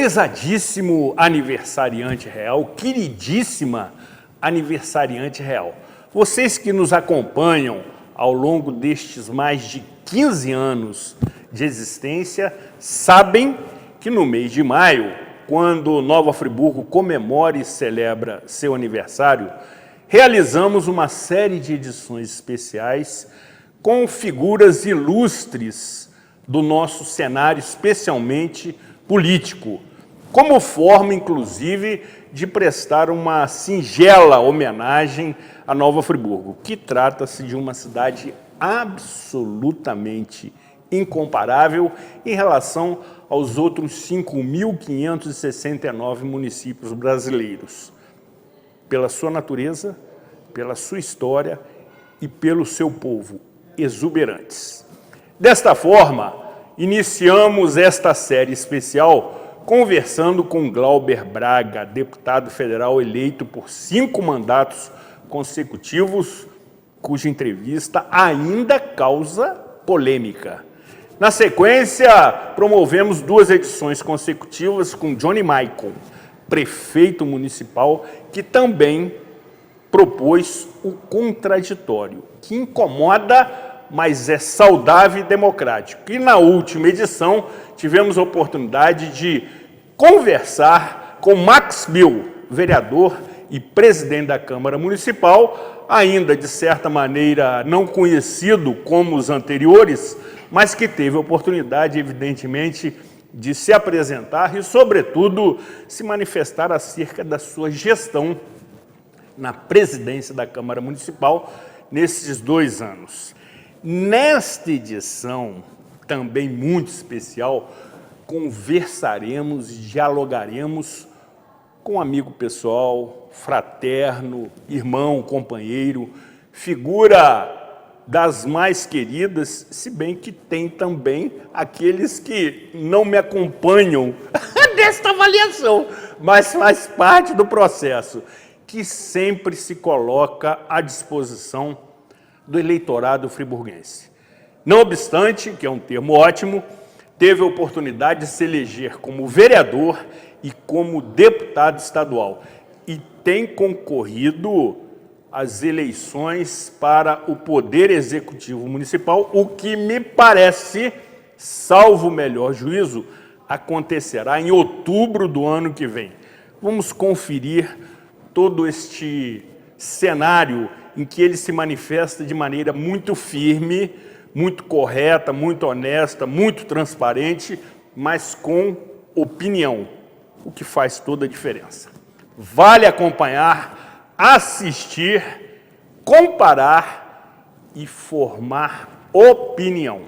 Prezadíssimo aniversariante real, queridíssima aniversariante real, vocês que nos acompanham ao longo destes mais de 15 anos de existência, sabem que no mês de maio, quando Nova Friburgo comemora e celebra seu aniversário, realizamos uma série de edições especiais com figuras ilustres do nosso cenário, especialmente político, como forma, inclusive, de prestar uma singela homenagem a Nova Friburgo, que trata-se de uma cidade absolutamente incomparável em relação aos outros 5.569 municípios brasileiros, pela sua natureza, pela sua história e pelo seu povo exuberantes. Desta forma, iniciamos esta série especial conversando com Glauber Braga, deputado federal eleito por 5 mandatos consecutivos, cuja entrevista ainda causa polêmica. Na sequência, promovemos 2 edições consecutivas com Johnny Michael, prefeito municipal, que também propôs o contraditório, que incomoda, mas é saudável e democrático. E na última edição, tivemos a oportunidade de conversar com Max Bill, vereador e presidente da Câmara Municipal, ainda de certa maneira não conhecido como os anteriores, mas que teve a oportunidade, evidentemente, de se apresentar e, sobretudo, se manifestar acerca da sua gestão na presidência da Câmara Municipal nesses 2 anos. Nesta edição, também muito especial, conversaremos e dialogaremos com um amigo pessoal, fraterno, irmão, companheiro, figura das mais queridas, se bem que tem também aqueles que não me acompanham desta avaliação, mas faz parte do processo, que sempre se coloca à disposição do eleitorado friburguense. Não obstante, que é um termo ótimo, teve a oportunidade de se eleger como vereador e como deputado estadual e tem concorrido às eleições para o Poder Executivo Municipal, o que me parece, salvo o melhor juízo, acontecerá em outubro do ano que vem. Vamos conferir todo este cenário em que ele se manifesta de maneira muito firme, muito correta, muito honesta, muito transparente, mas com opinião, o que faz toda a diferença. Vale acompanhar, assistir, comparar e formar opinião.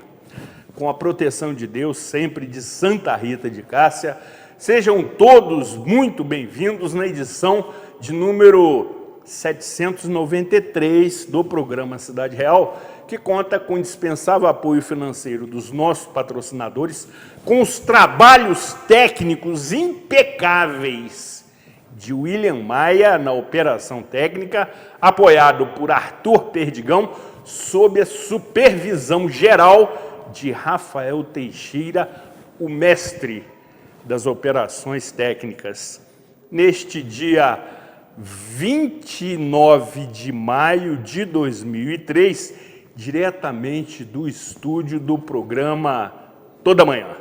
Com a proteção de Deus, sempre de Santa Rita de Cássia, sejam todos muito bem-vindos na edição de número 793 do programa Cidade Real, que conta com o indispensável apoio financeiro dos nossos patrocinadores, com os trabalhos técnicos impecáveis de William Maia na operação técnica, apoiado por Arthur Perdigão, sob a supervisão geral de Rafael Teixeira, o mestre das operações técnicas. Neste dia 29 de maio de 2003, diretamente do estúdio do programa Toda Manhã.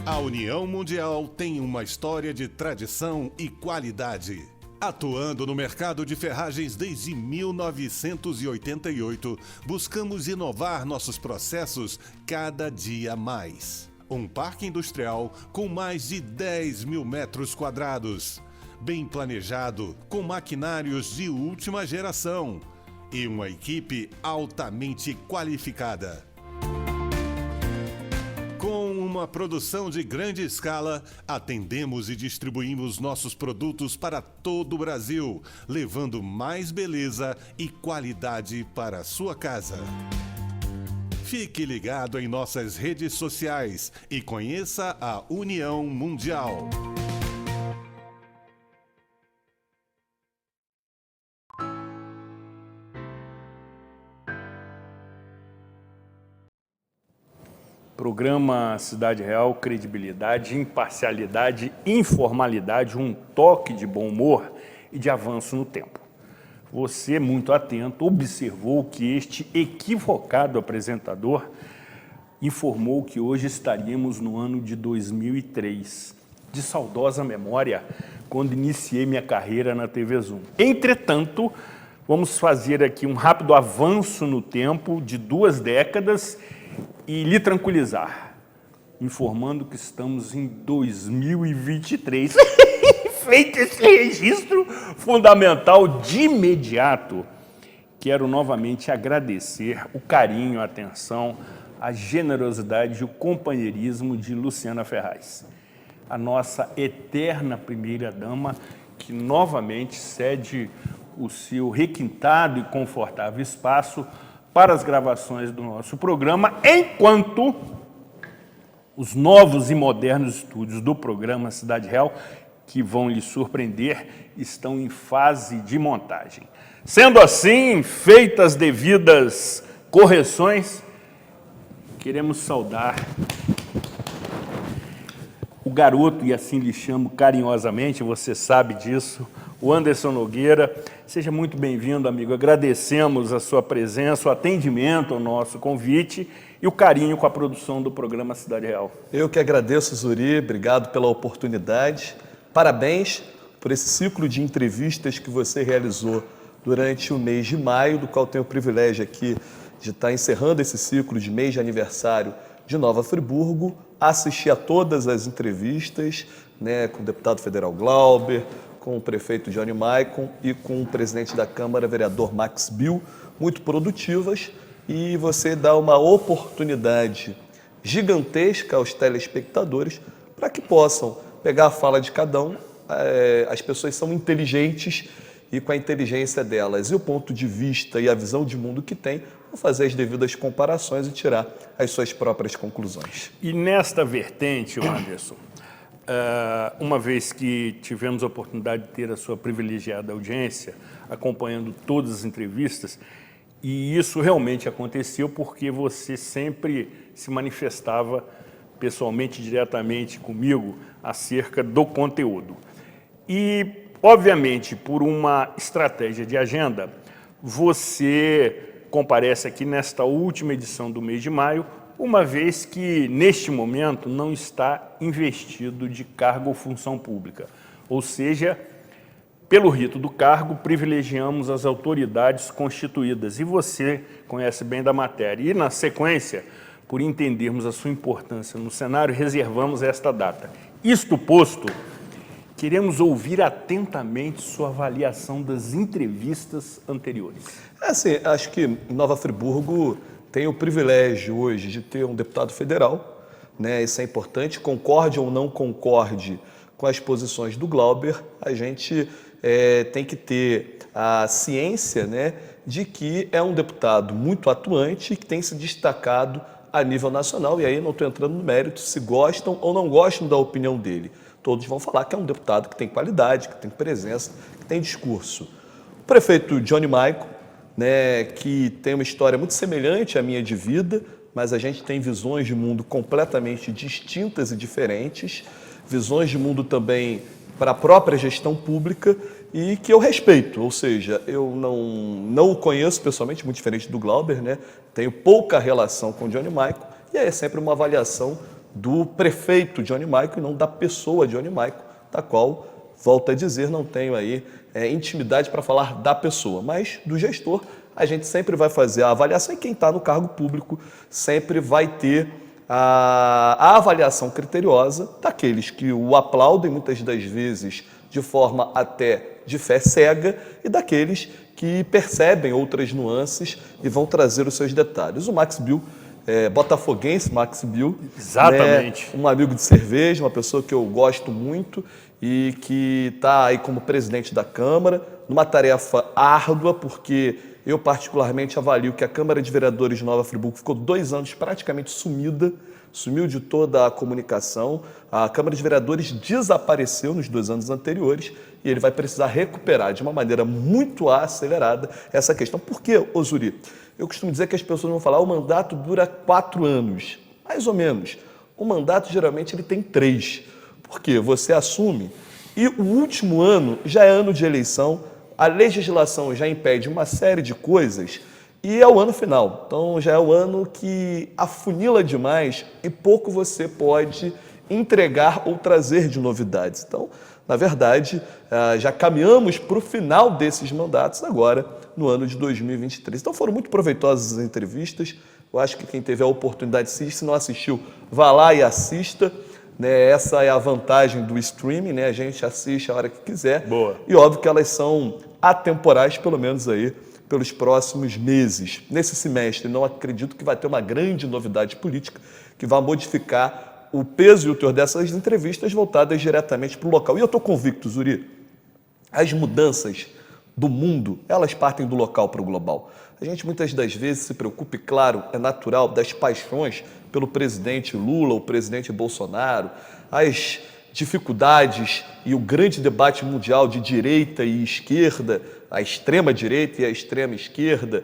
A União Mundial tem uma história de tradição e qualidade. Atuando no mercado de ferragens desde 1988, buscamos inovar nossos processos cada dia mais. Um parque industrial com mais de 10 mil metros quadrados, bem planejado, com maquinários de última geração e uma equipe altamente qualificada. Com uma produção de grande escala, atendemos e distribuímos nossos produtos para todo o Brasil, levando mais beleza e qualidade para a sua casa. Fique ligado em nossas redes sociais e conheça a União Mundial. Programa Cidade Real, credibilidade, imparcialidade, informalidade, um toque de bom humor e de avanço no tempo. Você, muito atento, observou que este equivocado apresentador informou que hoje estaríamos no ano de 2003, de saudosa memória, quando iniciei minha carreira na TV Zoom. Entretanto, vamos fazer aqui um rápido avanço no tempo de 2 décadas e lhe tranquilizar, informando que estamos em 2023. Feito esse registro fundamental de imediato, quero novamente agradecer o carinho, a atenção, a generosidade e o companheirismo de Luciana Ferraz, a nossa eterna primeira-dama, que novamente cede o seu requintado e confortável espaço para as gravações do nosso programa, enquanto os novos e modernos estúdios do programa Cidade Real, que vão lhe surpreender, estão em fase de montagem. Sendo assim, feitas as devidas correções, queremos saudar o garoto, e assim lhe chamo carinhosamente, você sabe disso, o Anderson Nogueira. Seja muito bem-vindo, amigo. Agradecemos a sua presença, o atendimento ao nosso convite e o carinho com a produção do programa Cidade Real. Eu que agradeço, Zuri. Obrigado pela oportunidade. Parabéns por esse ciclo de entrevistas que você realizou durante o mês de maio, do qual tenho o privilégio aqui de estar encerrando esse ciclo de mês de aniversário de Nova Friburgo. Assisti a todas as entrevistas, né, com o deputado federal Glauber, com o prefeito Johnny Maicon e com o presidente da Câmara, vereador Max Bill, muito produtivas, e você dá uma oportunidade gigantesca aos telespectadores para que possam pegar a fala de cada um. As pessoas são inteligentes e com a inteligência delas e o ponto de vista e a visão de mundo que tem, vão fazer as devidas comparações e tirar as suas próprias conclusões. E nesta vertente, Anderson, uma vez que tivemos a oportunidade de ter a sua privilegiada audiência, acompanhando todas as entrevistas, e isso realmente aconteceu porque você sempre se manifestava pessoalmente, diretamente comigo, acerca do conteúdo. E, obviamente, por uma estratégia de agenda, você comparece aqui nesta última edição do mês de maio, uma vez que, neste momento, não está investido de cargo ou função pública. Ou seja, pelo rito do cargo, privilegiamos as autoridades constituídas. E você conhece bem da matéria. E, na sequência, por entendermos a sua importância no cenário, reservamos esta data. Isto posto, queremos ouvir atentamente sua avaliação das entrevistas anteriores. Assim, acho que Nova Friburgo tem o privilégio hoje de ter um deputado federal, né? Isso é importante, concorde ou não concorde com as posições do Glauber, a gente tem que ter a ciência, né, de que é um deputado muito atuante e que tem se destacado a nível nacional, e aí não estou entrando no mérito se gostam ou não gostam da opinião dele. Todos vão falar que é um deputado que tem qualidade, que tem presença, que tem discurso. O prefeito Johnny Maicon, né, que tem uma história muito semelhante à minha de vida, mas a gente tem visões de mundo completamente distintas e diferentes, visões de mundo também para a própria gestão pública e que eu respeito, ou seja, eu não o conheço pessoalmente, muito diferente do Glauber, né? Tenho pouca relação com o Johnny Maicon, e aí é sempre uma avaliação do prefeito Johnny Maicon e não da pessoa Johnny Maicon, da qual, volto a dizer, não tenho aí intimidade para falar da pessoa, mas do gestor a gente sempre vai fazer a avaliação, e quem está no cargo público sempre vai ter a avaliação criteriosa daqueles que o aplaudem, muitas das vezes de forma até de fé cega, e daqueles que percebem outras nuances e vão trazer os seus detalhes. O Max Bill, botafoguense Max Bill, exatamente, né, um amigo de cerveja, uma pessoa que eu gosto muito e que está aí como presidente da Câmara, numa tarefa árdua, porque eu particularmente avalio que a Câmara de Vereadores de Nova Friburgo ficou 2 anos praticamente sumida, sumiu de toda a comunicação. A Câmara de Vereadores desapareceu nos 2 anos anteriores e ele vai precisar recuperar de uma maneira muito acelerada essa questão. Por quê, Zuri? Eu costumo dizer que as pessoas vão falar o mandato dura 4 anos. Mais ou menos. O mandato, geralmente, ele tem 3. Porque você assume e o último ano já é ano de eleição, a legislação já impede uma série de coisas e é o ano final. Então, já é o ano que afunila demais e pouco você pode entregar ou trazer de novidades. Então, na verdade, já caminhamos para o final desses mandatos agora, no ano de 2023. Então, foram muito proveitosas as entrevistas. Eu acho que quem teve a oportunidade de assistir, se não assistiu, vá lá e assista. Essa é a vantagem do streaming, né? A gente assiste a hora que quiser. Boa. E óbvio que elas são atemporais, pelo menos aí, pelos próximos meses. Nesse semestre, não acredito que vai ter uma grande novidade política que vai modificar o peso e o teor dessas entrevistas voltadas diretamente para o local. E eu estou convicto, Zuri, as mudanças do mundo, elas partem do local para o global. A gente muitas das vezes se preocupa, e claro, é natural, das paixões pelo presidente Lula, o presidente Bolsonaro, as dificuldades e o grande debate mundial de direita e esquerda, a extrema-direita e a extrema-esquerda,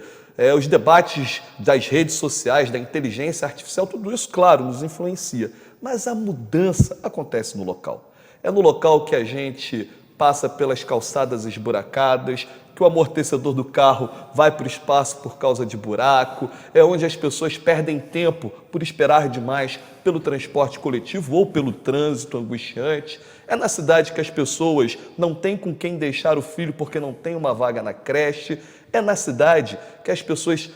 os debates das redes sociais, da inteligência artificial, tudo isso, claro, nos influencia. Mas a mudança acontece no local. É no local que a gente passa pelas calçadas esburacadas, que o amortecedor do carro vai para o espaço por causa de buraco, é onde as pessoas perdem tempo por esperar demais pelo transporte coletivo ou pelo trânsito angustiante, é na cidade que as pessoas não têm com quem deixar o filho porque não tem uma vaga na creche, é na cidade que as pessoas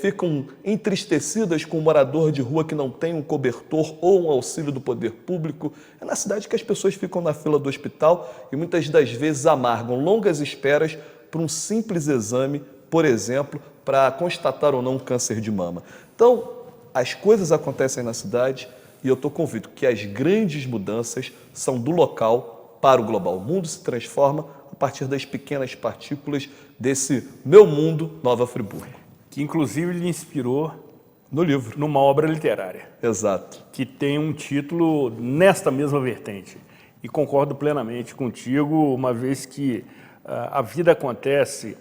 ficam entristecidas com um morador de rua que não tem um cobertor ou um auxílio do poder público, é na cidade que as pessoas ficam na fila do hospital e muitas das vezes amargam longas esperas para um simples exame, por exemplo, para constatar ou não um câncer de mama. Então, as coisas acontecem na cidade e eu estou convicto que as grandes mudanças são do local para o global. O mundo se transforma a partir das pequenas partículas desse meu mundo, Nova Friburgo. Que inclusive lhe inspirou no livro, numa obra literária. Exato. Que tem um título nesta mesma vertente. E concordo plenamente contigo, uma vez que a vida acontece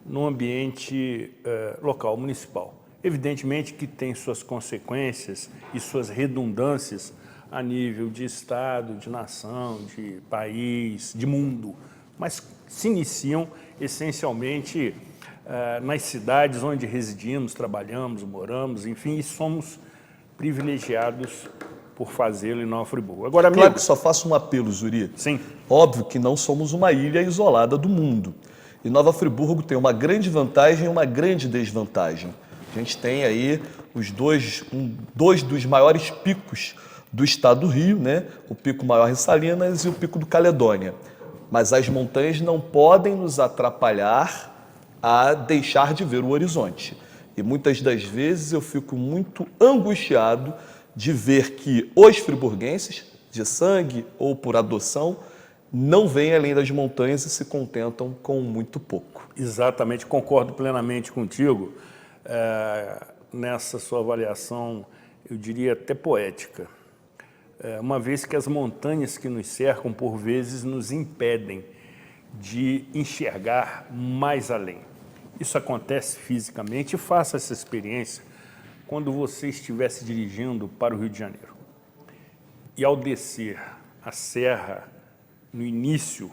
no ambiente local, municipal. Evidentemente que tem suas consequências e suas redundâncias a nível de Estado, de nação, de país, de mundo, mas se iniciam essencialmente nas cidades onde residimos, trabalhamos, moramos, enfim, e somos privilegiados por fazê-lo em Nova Friburgo. Agora, amigo, claro que só faço um apelo, Zuri. Sim. Óbvio que não somos uma ilha isolada do mundo. E Nova Friburgo tem uma grande vantagem e uma grande desvantagem. A gente tem aí dois dos maiores picos do estado do Rio, né? O Pico Maior em Salinas e o Pico do Caledônia. Mas as montanhas não podem nos atrapalhar a deixar de ver o horizonte. E muitas das vezes eu fico muito angustiado de ver que os friburguenses, de sangue ou por adoção, não vêm além das montanhas e se contentam com muito pouco. Exatamente, concordo plenamente contigo nessa sua avaliação, eu diria até poética. Uma vez que as montanhas que nos cercam, por vezes, nos impedem de enxergar mais além. Isso acontece fisicamente, e faça essa experiência quando você estiver se dirigindo para o Rio de Janeiro. E ao descer a serra, no início,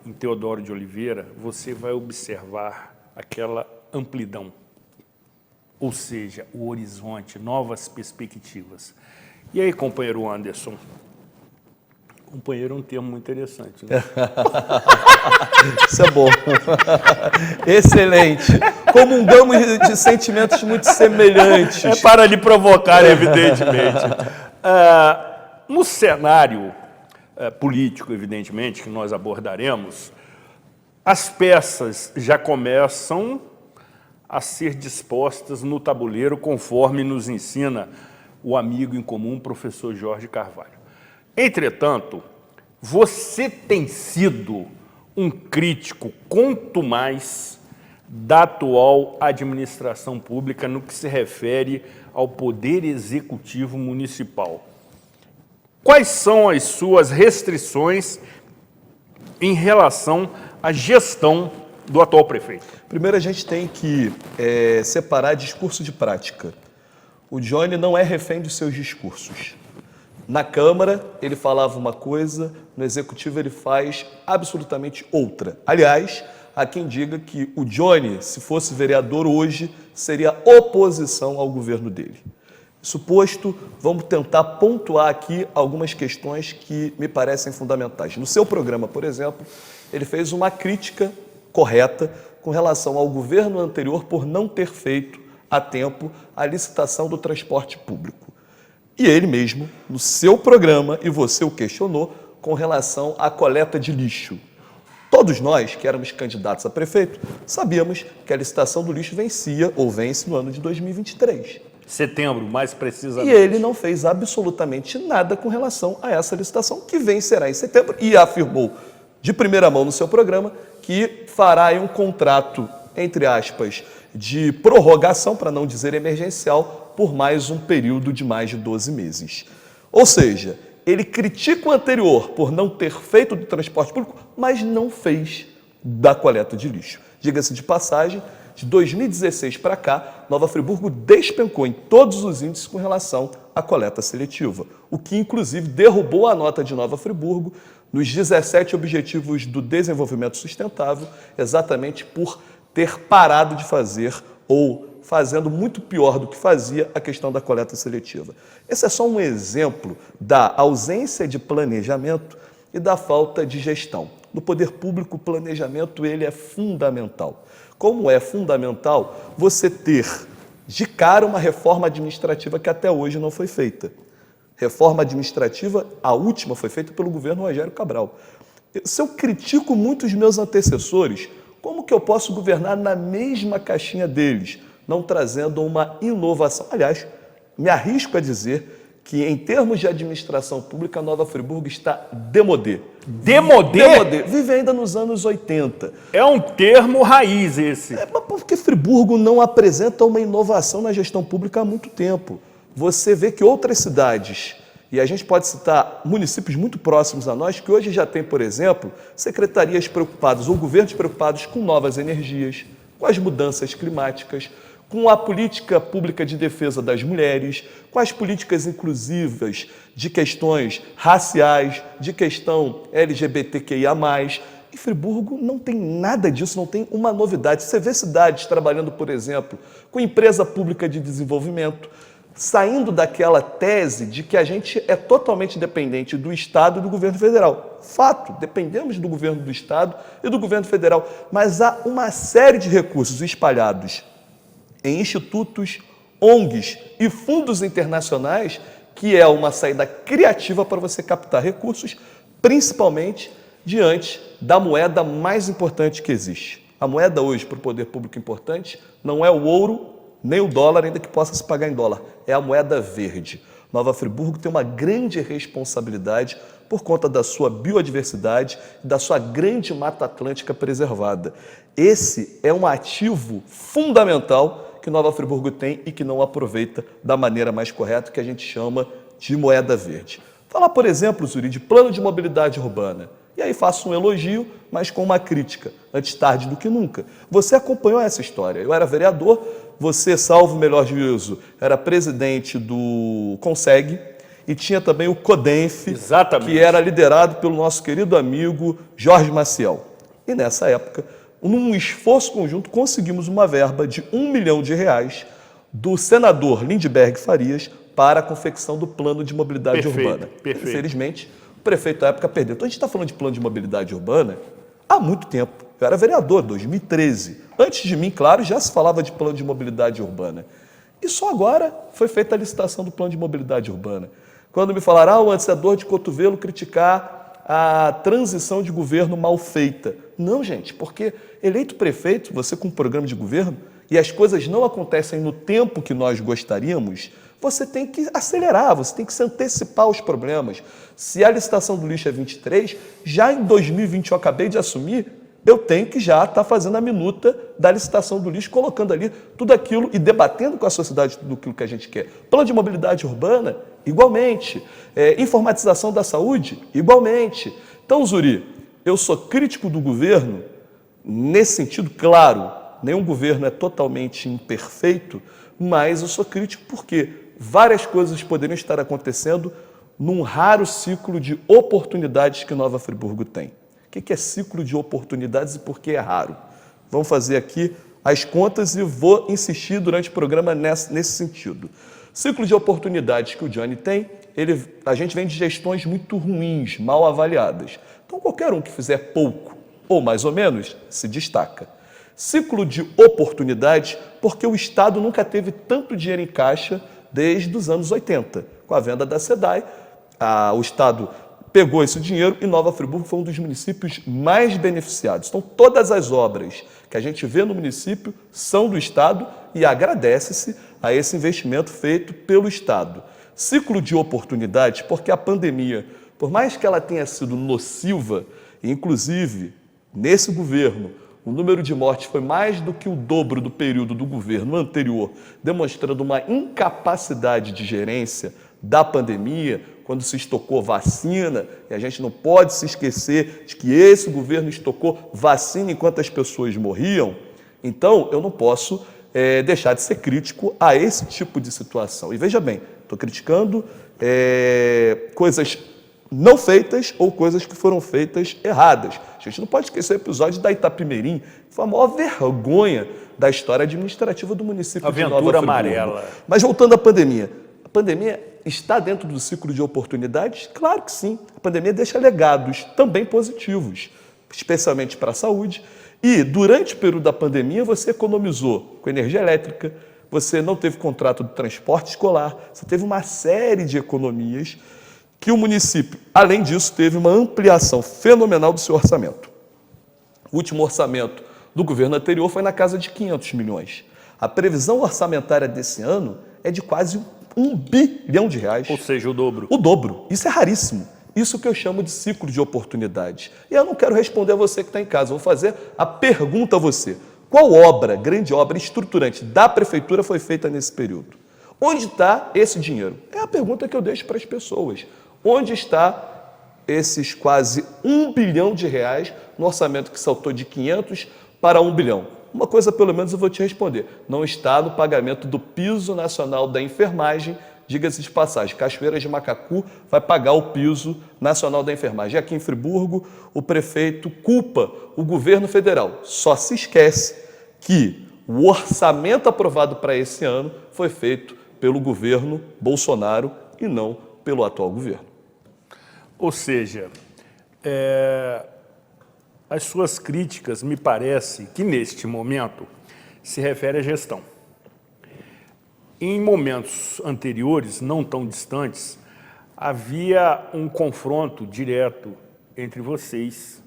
em Teodoro de Oliveira, você vai observar aquela amplidão, ou seja, o horizonte, novas perspectivas. E aí, companheiro Anderson? Companheiro é um termo muito interessante, né? Isso é bom. Excelente. Comungamos de sentimentos muito semelhantes. É para lhe provocar, evidentemente. No cenário político, evidentemente, que nós abordaremos, as peças já começam a ser dispostas no tabuleiro, conforme nos ensina o amigo em comum, professor Jorge Carvalho. Entretanto, você tem sido um crítico contumaz da atual administração pública no que se refere ao poder executivo municipal. Quais são as suas restrições em relação à gestão do atual prefeito? Primeiro, a gente tem que separar discurso de prática. O Johnny não é refém dos seus discursos. Na Câmara, ele falava uma coisa, no Executivo ele faz absolutamente outra. Aliás, há quem diga que o Johnny, se fosse vereador hoje, seria oposição ao governo dele. Isso posto, vamos tentar pontuar aqui algumas questões que me parecem fundamentais. No seu programa, por exemplo, ele fez uma crítica correta com relação ao governo anterior por não ter feito a tempo a licitação do transporte público. E ele mesmo, no seu programa, e você o questionou, com relação à coleta de lixo. Todos nós, que éramos candidatos a prefeito, sabíamos que a licitação do lixo vencia ou vence no ano de 2023. Setembro, mais precisamente. E ele não fez absolutamente nada com relação a essa licitação, que vencerá em setembro, e afirmou de primeira mão no seu programa que fará aí um contrato, entre aspas, de prorrogação, para não dizer emergencial, por mais um período de mais de 12 meses. Ou seja, ele critica o anterior por não ter feito do transporte público, mas não fez da coleta de lixo. Diga-se de passagem, de 2016 para cá, Nova Friburgo despencou em todos os índices com relação à coleta seletiva, o que inclusive derrubou a nota de Nova Friburgo nos 17 Objetivos do Desenvolvimento Sustentável, exatamente por ter parado de fazer ou fazendo muito pior do que fazia a questão da coleta seletiva. Esse é só um exemplo da ausência de planejamento e da falta de gestão. No poder público, o planejamento ele é fundamental. Como é fundamental você ter de cara uma reforma administrativa que até hoje não foi feita. Reforma administrativa, a última foi feita pelo governo Rogério Cabral. Se eu critico muito os meus antecessores, como que eu posso governar na mesma caixinha deles, não trazendo uma inovação? Aliás, me arrisco a dizer que, em termos de administração pública, Nova Friburgo está demodê. Demodê? Demodê. Vive ainda nos anos 80. É um termo raiz esse. Mas porque Friburgo não apresenta uma inovação na gestão pública há muito tempo. Você vê que outras cidades, e a gente pode citar municípios muito próximos a nós, que hoje já tem, por exemplo, secretarias preocupadas ou governos preocupados com novas energias, com as mudanças climáticas, com a política pública de defesa das mulheres, com as políticas inclusivas de questões raciais, de questão LGBTQIA+. E Friburgo não tem nada disso, não tem uma novidade. Você vê cidades trabalhando, por exemplo, com empresa pública de desenvolvimento, saindo daquela tese de que a gente é totalmente dependente do Estado e do governo federal. Fato, dependemos do governo do Estado e do governo federal, mas há uma série de recursos espalhados em institutos, ONGs e fundos internacionais, que é uma saída criativa para você captar recursos, principalmente diante da moeda mais importante que existe. A moeda hoje para o poder público importante não é o ouro, nem o dólar, ainda que possa se pagar em dólar, é a moeda verde. Nova Friburgo tem uma grande responsabilidade por conta da sua biodiversidade e da sua grande Mata Atlântica preservada. Esse é um ativo fundamental que Nova Friburgo tem e que não aproveita da maneira mais correta, que a gente chama de moeda verde. Falar, por exemplo, Zuri, de plano de mobilidade urbana. E aí faço um elogio, mas com uma crítica, antes tarde do que nunca. Você acompanhou essa história. Eu era vereador, você, salvo o melhor juízo, era presidente do CONSEG e tinha também o CODENF, Exatamente, que era liderado pelo nosso querido amigo Jorge Maciel. E nessa época, num esforço conjunto, conseguimos uma verba de R$1 milhão do senador Lindbergh Farias para a confecção do plano de mobilidade urbana. Perfeito. Infelizmente, o prefeito da época perdeu. Então a gente está falando de plano de mobilidade urbana há muito tempo. Eu era vereador, 2013. Antes de mim, claro, já se falava de plano de mobilidade urbana. E só agora foi feita a licitação do plano de mobilidade urbana. Quando me falaram, antes é dor de cotovelo criticar a transição de governo mal feita. Não, gente, porque eleito prefeito, você com um programa de governo, e as coisas não acontecem no tempo que nós gostaríamos, você tem que acelerar, você tem que se antecipar aos problemas. Se a licitação do lixo é 23, já em 2020 eu acabei de assumir, eu tenho que já estar fazendo a minuta da licitação do lixo, colocando ali tudo aquilo e debatendo com a sociedade tudo aquilo que a gente quer. Plano de mobilidade urbana, igualmente. Informatização da saúde, igualmente. Então, Zuri, eu sou crítico do governo nesse sentido, claro, nenhum governo é totalmente imperfeito, mas eu sou crítico porque várias coisas poderiam estar acontecendo num raro ciclo de oportunidades que Nova Friburgo tem. O que é ciclo de oportunidades e por que é raro? Vamos fazer aqui as contas e vou insistir durante o programa nesse sentido. Ciclo de oportunidades que o Johnny tem, a gente vem de gestões muito ruins, mal avaliadas. Então, qualquer um que fizer pouco ou mais ou menos, se destaca. Ciclo de oportunidades, porque o Estado nunca teve tanto dinheiro em caixa desde os anos 80. Com a venda da SEDAI, o Estado pegou esse dinheiro e Nova Friburgo foi um dos municípios mais beneficiados. Então, todas as obras que a gente vê no município são do Estado e agradece-se a esse investimento feito pelo Estado. Ciclo de oportunidades, porque a pandemia, por mais que ela tenha sido nociva, inclusive nesse governo, o número de mortes foi mais do que o dobro do período do governo anterior, demonstrando uma incapacidade de gerência da pandemia, quando se estocou vacina, e a gente não pode se esquecer de que esse governo estocou vacina enquanto as pessoas morriam. Então, eu não posso deixar de ser crítico a esse tipo de situação. E veja bem, estou criticando coisas não feitas ou coisas que foram feitas erradas. A gente não pode esquecer o episódio da Itapemirim, que foi a maior vergonha da história administrativa do município de Nova Friburgo. Aventura amarela. Mas voltando à pandemia. A pandemia está dentro do ciclo de oportunidades? Claro que sim. A pandemia deixa legados também positivos, especialmente para a saúde. E durante o período da pandemia você economizou com energia elétrica, você não teve contrato de transporte escolar, você teve uma série de economias que o município, além disso, teve uma ampliação fenomenal do seu orçamento. O último orçamento do governo anterior foi na casa de 500 milhões. A previsão orçamentária desse ano é de quase R$1 bilhão. Ou seja, o dobro. O dobro. Isso é raríssimo. Isso que eu chamo de ciclo de oportunidades. E eu não quero responder a você que está em casa, vou fazer a pergunta a você. Qual obra, grande obra estruturante da prefeitura foi feita nesse período? Onde está esse dinheiro? É a pergunta que eu deixo para as pessoas. Onde está esses quase R$1 bilhão no orçamento que saltou de 500 para 1 bilhão? Uma coisa, pelo menos, eu vou te responder. Não está no pagamento do piso nacional da enfermagem, diga-se de passagem. Cachoeira de Macacu vai pagar o piso nacional da enfermagem. E aqui em Friburgo, o prefeito culpa o governo federal. Só se esquece que o orçamento aprovado para esse ano foi feito pelo governo Bolsonaro e não pelo atual governo. Ou seja, as suas críticas, me parece que neste momento se refere à gestão. Em momentos anteriores, não tão distantes, havia um confronto direto entre vocês,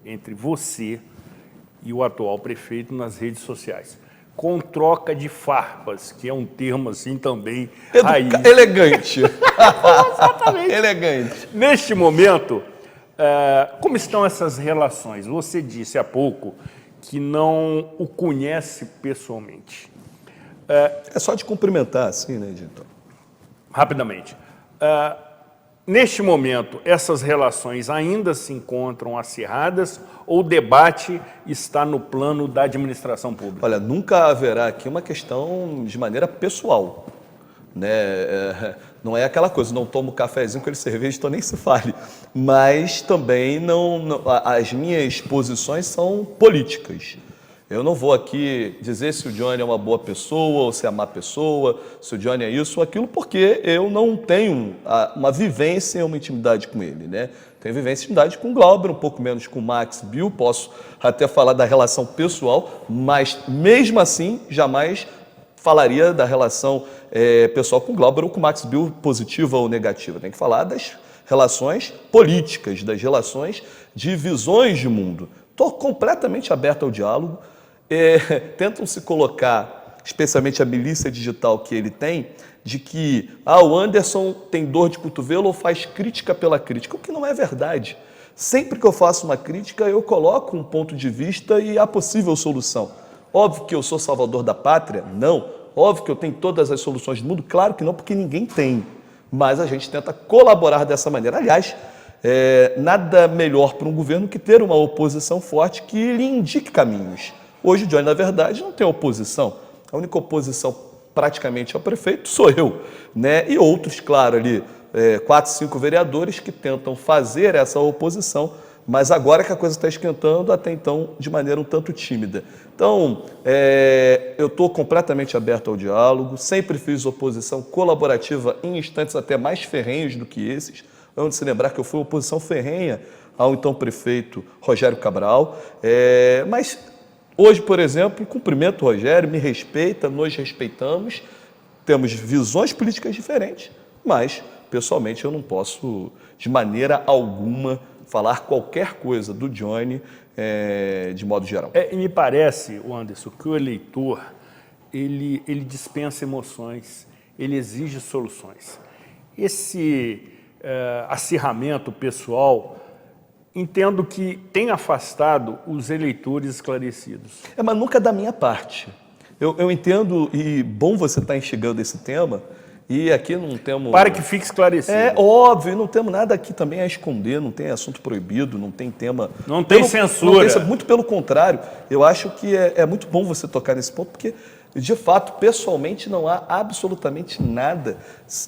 entre você e o atual prefeito nas redes sociais, com troca de farpas, que é um termo assim também raiz. Elegante. Exatamente. Elegante. Neste momento, como estão essas relações? Você disse há pouco que não o conhece pessoalmente. É só de cumprimentar assim, né, editor? Rapidamente. Neste momento, essas relações ainda se encontram acirradas ou o debate está no plano da administração pública? Olha, nunca haverá aqui uma questão de maneira pessoal, né? Não é aquela coisa, não tomo cafezinho com ele cerveja, então nem se fale. Mas também as minhas posições são políticas. Eu não vou aqui dizer se o Johnny é uma boa pessoa ou se é má pessoa, se o Johnny é isso ou aquilo, porque eu não tenho uma vivência e uma intimidade com ele, né? Tenho vivência e intimidade com o Glauber, um pouco menos com o Max Bill, posso até falar da relação pessoal, mas mesmo assim jamais falaria da relação pessoal com o Glauber ou com o Max Bill, positiva ou negativa. Tem que falar das relações políticas, das relações de visões de mundo. Estou completamente aberto ao diálogo. Tentam se colocar, especialmente a milícia digital que ele tem, de que o Anderson tem dor de cotovelo ou faz crítica pela crítica, o que não é verdade. Sempre que eu faço uma crítica, eu coloco um ponto de vista e a possível solução. Óbvio que eu sou salvador da pátria? Não. Óbvio que eu tenho todas as soluções do mundo? Claro que não, porque ninguém tem. Mas a gente tenta colaborar dessa maneira. Aliás, nada melhor para um governo que ter uma oposição forte que lhe indique caminhos. Hoje o Johnny, na verdade, não tem oposição. A única oposição praticamente ao prefeito, sou eu, né? E outros, claro, ali, 4, 5 vereadores que tentam fazer essa oposição, mas agora que a coisa está esquentando, até então, de maneira um tanto tímida. Então, eu estou completamente aberto ao diálogo, sempre fiz oposição colaborativa em instantes até mais ferrenhos do que esses. Vamos se lembrar que eu fui oposição ferrenha ao então prefeito Rogério Cabral, mas hoje, por exemplo, cumprimento o Rogério, me respeita, nós respeitamos, temos visões políticas diferentes, mas, pessoalmente, eu não posso, de maneira alguma, falar qualquer coisa do Johnny de modo geral. E me parece, Anderson, que o eleitor, ele dispensa emoções, ele exige soluções. Esse acirramento pessoal, entendo que tem afastado os eleitores esclarecidos. Mas nunca da minha parte. Eu entendo, e bom você estar instigando esse tema, e aqui não temos... Para que fique esclarecido. É óbvio, não temos nada aqui também a esconder, não tem assunto proibido, não tem tema... Não tem censura. Não tem, muito pelo contrário, eu acho que é muito bom você tocar nesse ponto, porque, de fato, pessoalmente, não há absolutamente nada.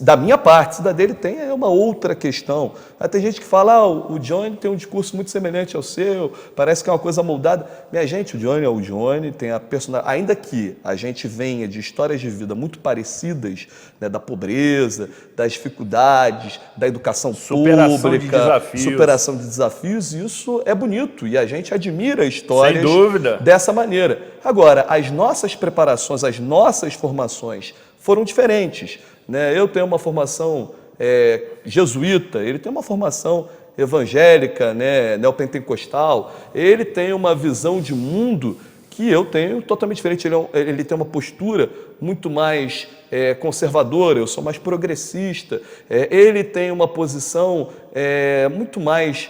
Da minha parte, se da dele tem, é uma outra questão. Aí tem gente que fala, o Johnny tem um discurso muito semelhante ao seu, parece que é uma coisa moldada. Minha gente, o Johnny é o Johnny, tem a personalidade... Ainda que a gente venha de histórias de vida muito parecidas, né, da pobreza, das dificuldades, da educação pública, superação de desafios, isso é bonito e a gente admira histórias dessa maneira. Agora, as nossas preparações, as nossas formações foram diferentes, né? Eu tenho uma formação jesuíta, ele tem uma formação evangélica, né, neopentecostal, ele tem uma visão de mundo que eu tenho totalmente diferente. Ele tem uma postura muito mais conservadora, eu sou mais progressista. Ele tem uma posição muito mais...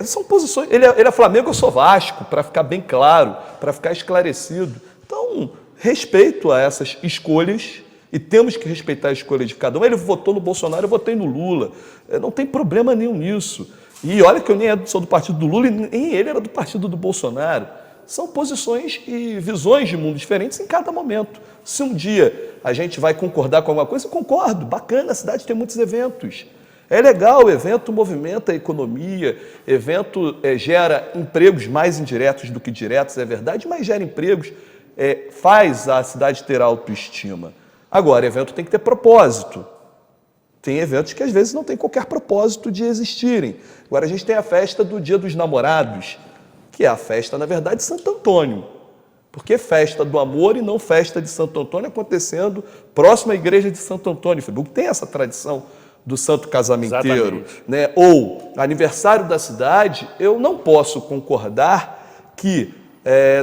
são posições... Ele é Flamengo, eu sou Vasco, para ficar bem claro, para ficar esclarecido. Então, respeito a essas escolhas e temos que respeitar a escolha de cada um. Ele votou no Bolsonaro, eu votei no Lula. Não tem problema nenhum nisso. E olha que eu nem sou do partido do Lula e nem ele era do partido do Bolsonaro. São posições e visões de mundo diferentes em cada momento. Se um dia a gente vai concordar com alguma coisa, eu concordo. Bacana, a cidade tem muitos eventos. É legal, o evento movimenta a economia, evento gera empregos mais indiretos do que diretos, é verdade, mas gera empregos, faz a cidade ter autoestima. Agora, evento tem que ter propósito. Tem eventos que às vezes não tem qualquer propósito de existirem. Agora a gente tem a festa do Dia dos Namorados, que é a festa, na verdade, de Santo Antônio. Por que festa do amor e não festa de Santo Antônio acontecendo próximo à igreja de Santo Antônio? Friburgo tem essa tradição do santo casamenteiro, né? Ou aniversário da cidade, eu não posso concordar que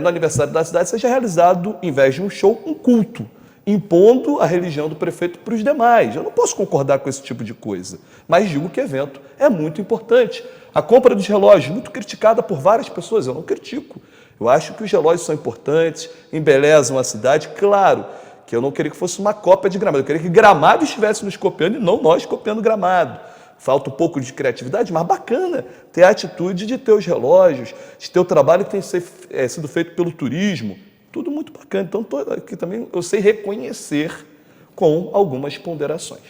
no aniversário da cidade seja realizado, em vez de um show, um culto, impondo a religião do prefeito para os demais. Eu não posso concordar com esse tipo de coisa, mas digo que evento é muito importante. A compra dos relógios, muito criticada por várias pessoas, eu não critico. Eu acho que os relógios são importantes, embelezam a cidade. Claro que eu não queria que fosse uma cópia de Gramado, eu queria que Gramado estivesse nos copiando e não nós copiando Gramado. Falta um pouco de criatividade, mas bacana ter a atitude de ter os relógios, de ter o trabalho que tem sido feito pelo turismo. Tudo muito bacana. Então, aqui também eu sei reconhecer com algumas ponderações.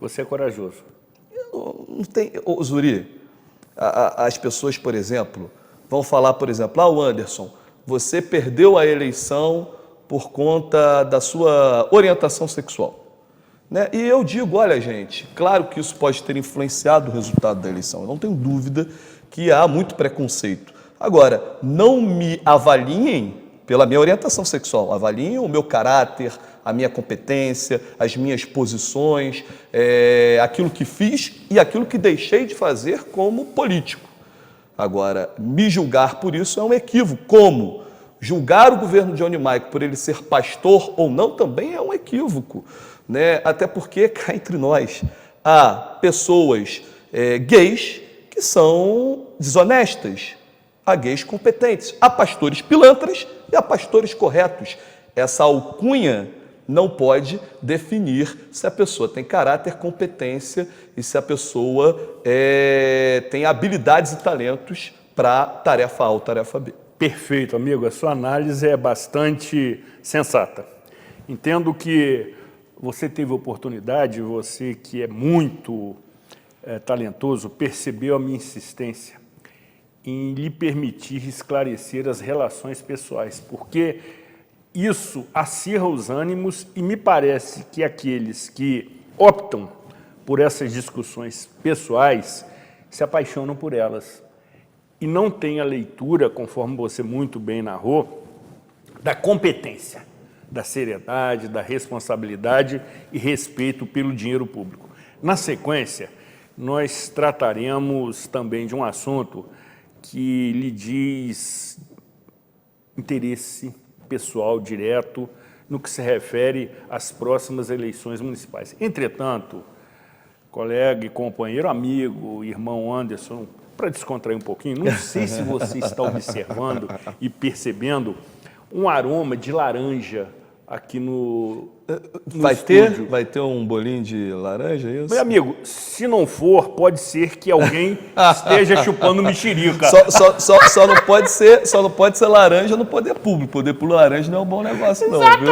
Você é corajoso. Não tem... Zuri, as pessoas, por exemplo, vão falar, por exemplo, o Anderson, você perdeu a eleição por conta da sua orientação sexual. Né? E eu digo, olha, gente, claro que isso pode ter influenciado o resultado da eleição. Eu não tenho dúvida que há muito preconceito. Agora, não me avaliem pela minha orientação sexual, avaliem o meu caráter, a minha competência, as minhas posições, aquilo que fiz e aquilo que deixei de fazer como político. Agora, me julgar por isso é um equívoco. Como julgar o governo de Johnny Maico por ele ser pastor ou não também é um equívoco, né? Até porque, cá entre nós, há pessoas gays que são desonestas, há gays competentes, há pastores pilantras e há pastores corretos. Essa alcunha não pode definir se a pessoa tem caráter, competência e se a pessoa tem habilidades e talentos para tarefa A ou tarefa B. Perfeito, amigo. A sua análise é bastante sensata. Entendo que você teve oportunidade, você que é muito talentoso, percebeu a minha insistência em lhe permitir esclarecer as relações pessoais, porque isso acirra os ânimos e me parece que aqueles que optam por essas discussões pessoais se apaixonam por elas e não têm a leitura, conforme você muito bem narrou, da competência, da seriedade, da responsabilidade e respeito pelo dinheiro público. Na sequência, nós trataremos também de um assunto que lhe diz interesse pessoal direto no que se refere às próximas eleições municipais. Entretanto, colega e companheiro, amigo, irmão Anderson, para descontrair um pouquinho, não sei se você está observando e percebendo um aroma de laranja aqui no estúdio. Vai ter um bolinho de laranja, é isso? Meu amigo, se não for, pode ser que alguém esteja chupando mexerica. Só não pode ser laranja no poder público. Poder público laranja não é um bom negócio, não, viu?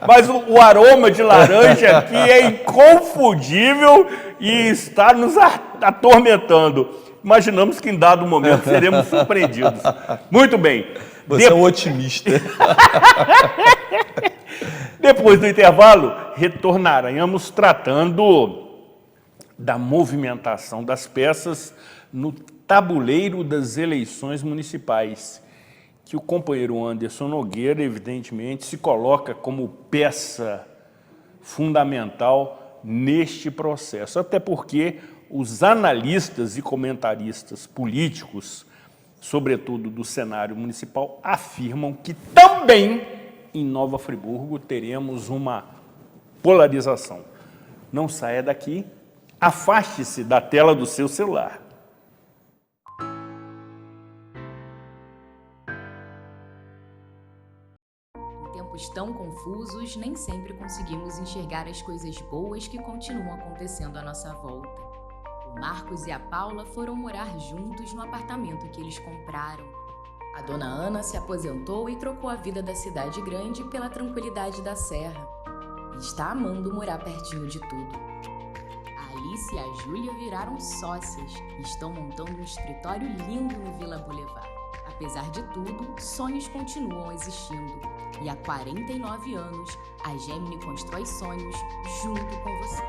Mas o aroma de laranja aqui é inconfundível e está nos atormentando. Imaginamos que em dado momento seremos surpreendidos. Muito bem. Você é um otimista. Depois do intervalo, retornaremos tratando da movimentação das peças no tabuleiro das eleições municipais, que o companheiro Anderson Nogueira, evidentemente, se coloca como peça fundamental neste processo, até porque os analistas e comentaristas políticos, sobretudo do cenário municipal, afirmam que também em Nova Friburgo teremos uma polarização. Não saia daqui, afaste-se da tela do seu celular. Em tempos tão confusos, nem sempre conseguimos enxergar as coisas boas que continuam acontecendo à nossa volta. O Marcos e a Paula foram morar juntos no apartamento que eles compraram. A dona Ana se aposentou e trocou a vida da cidade grande pela tranquilidade da serra. E está amando morar pertinho de tudo. A Alice e a Júlia viraram sócias e estão montando um escritório lindo no Vila Boulevard. Apesar de tudo, sonhos continuam existindo. E há 49 anos, a Gemini constrói sonhos junto com você.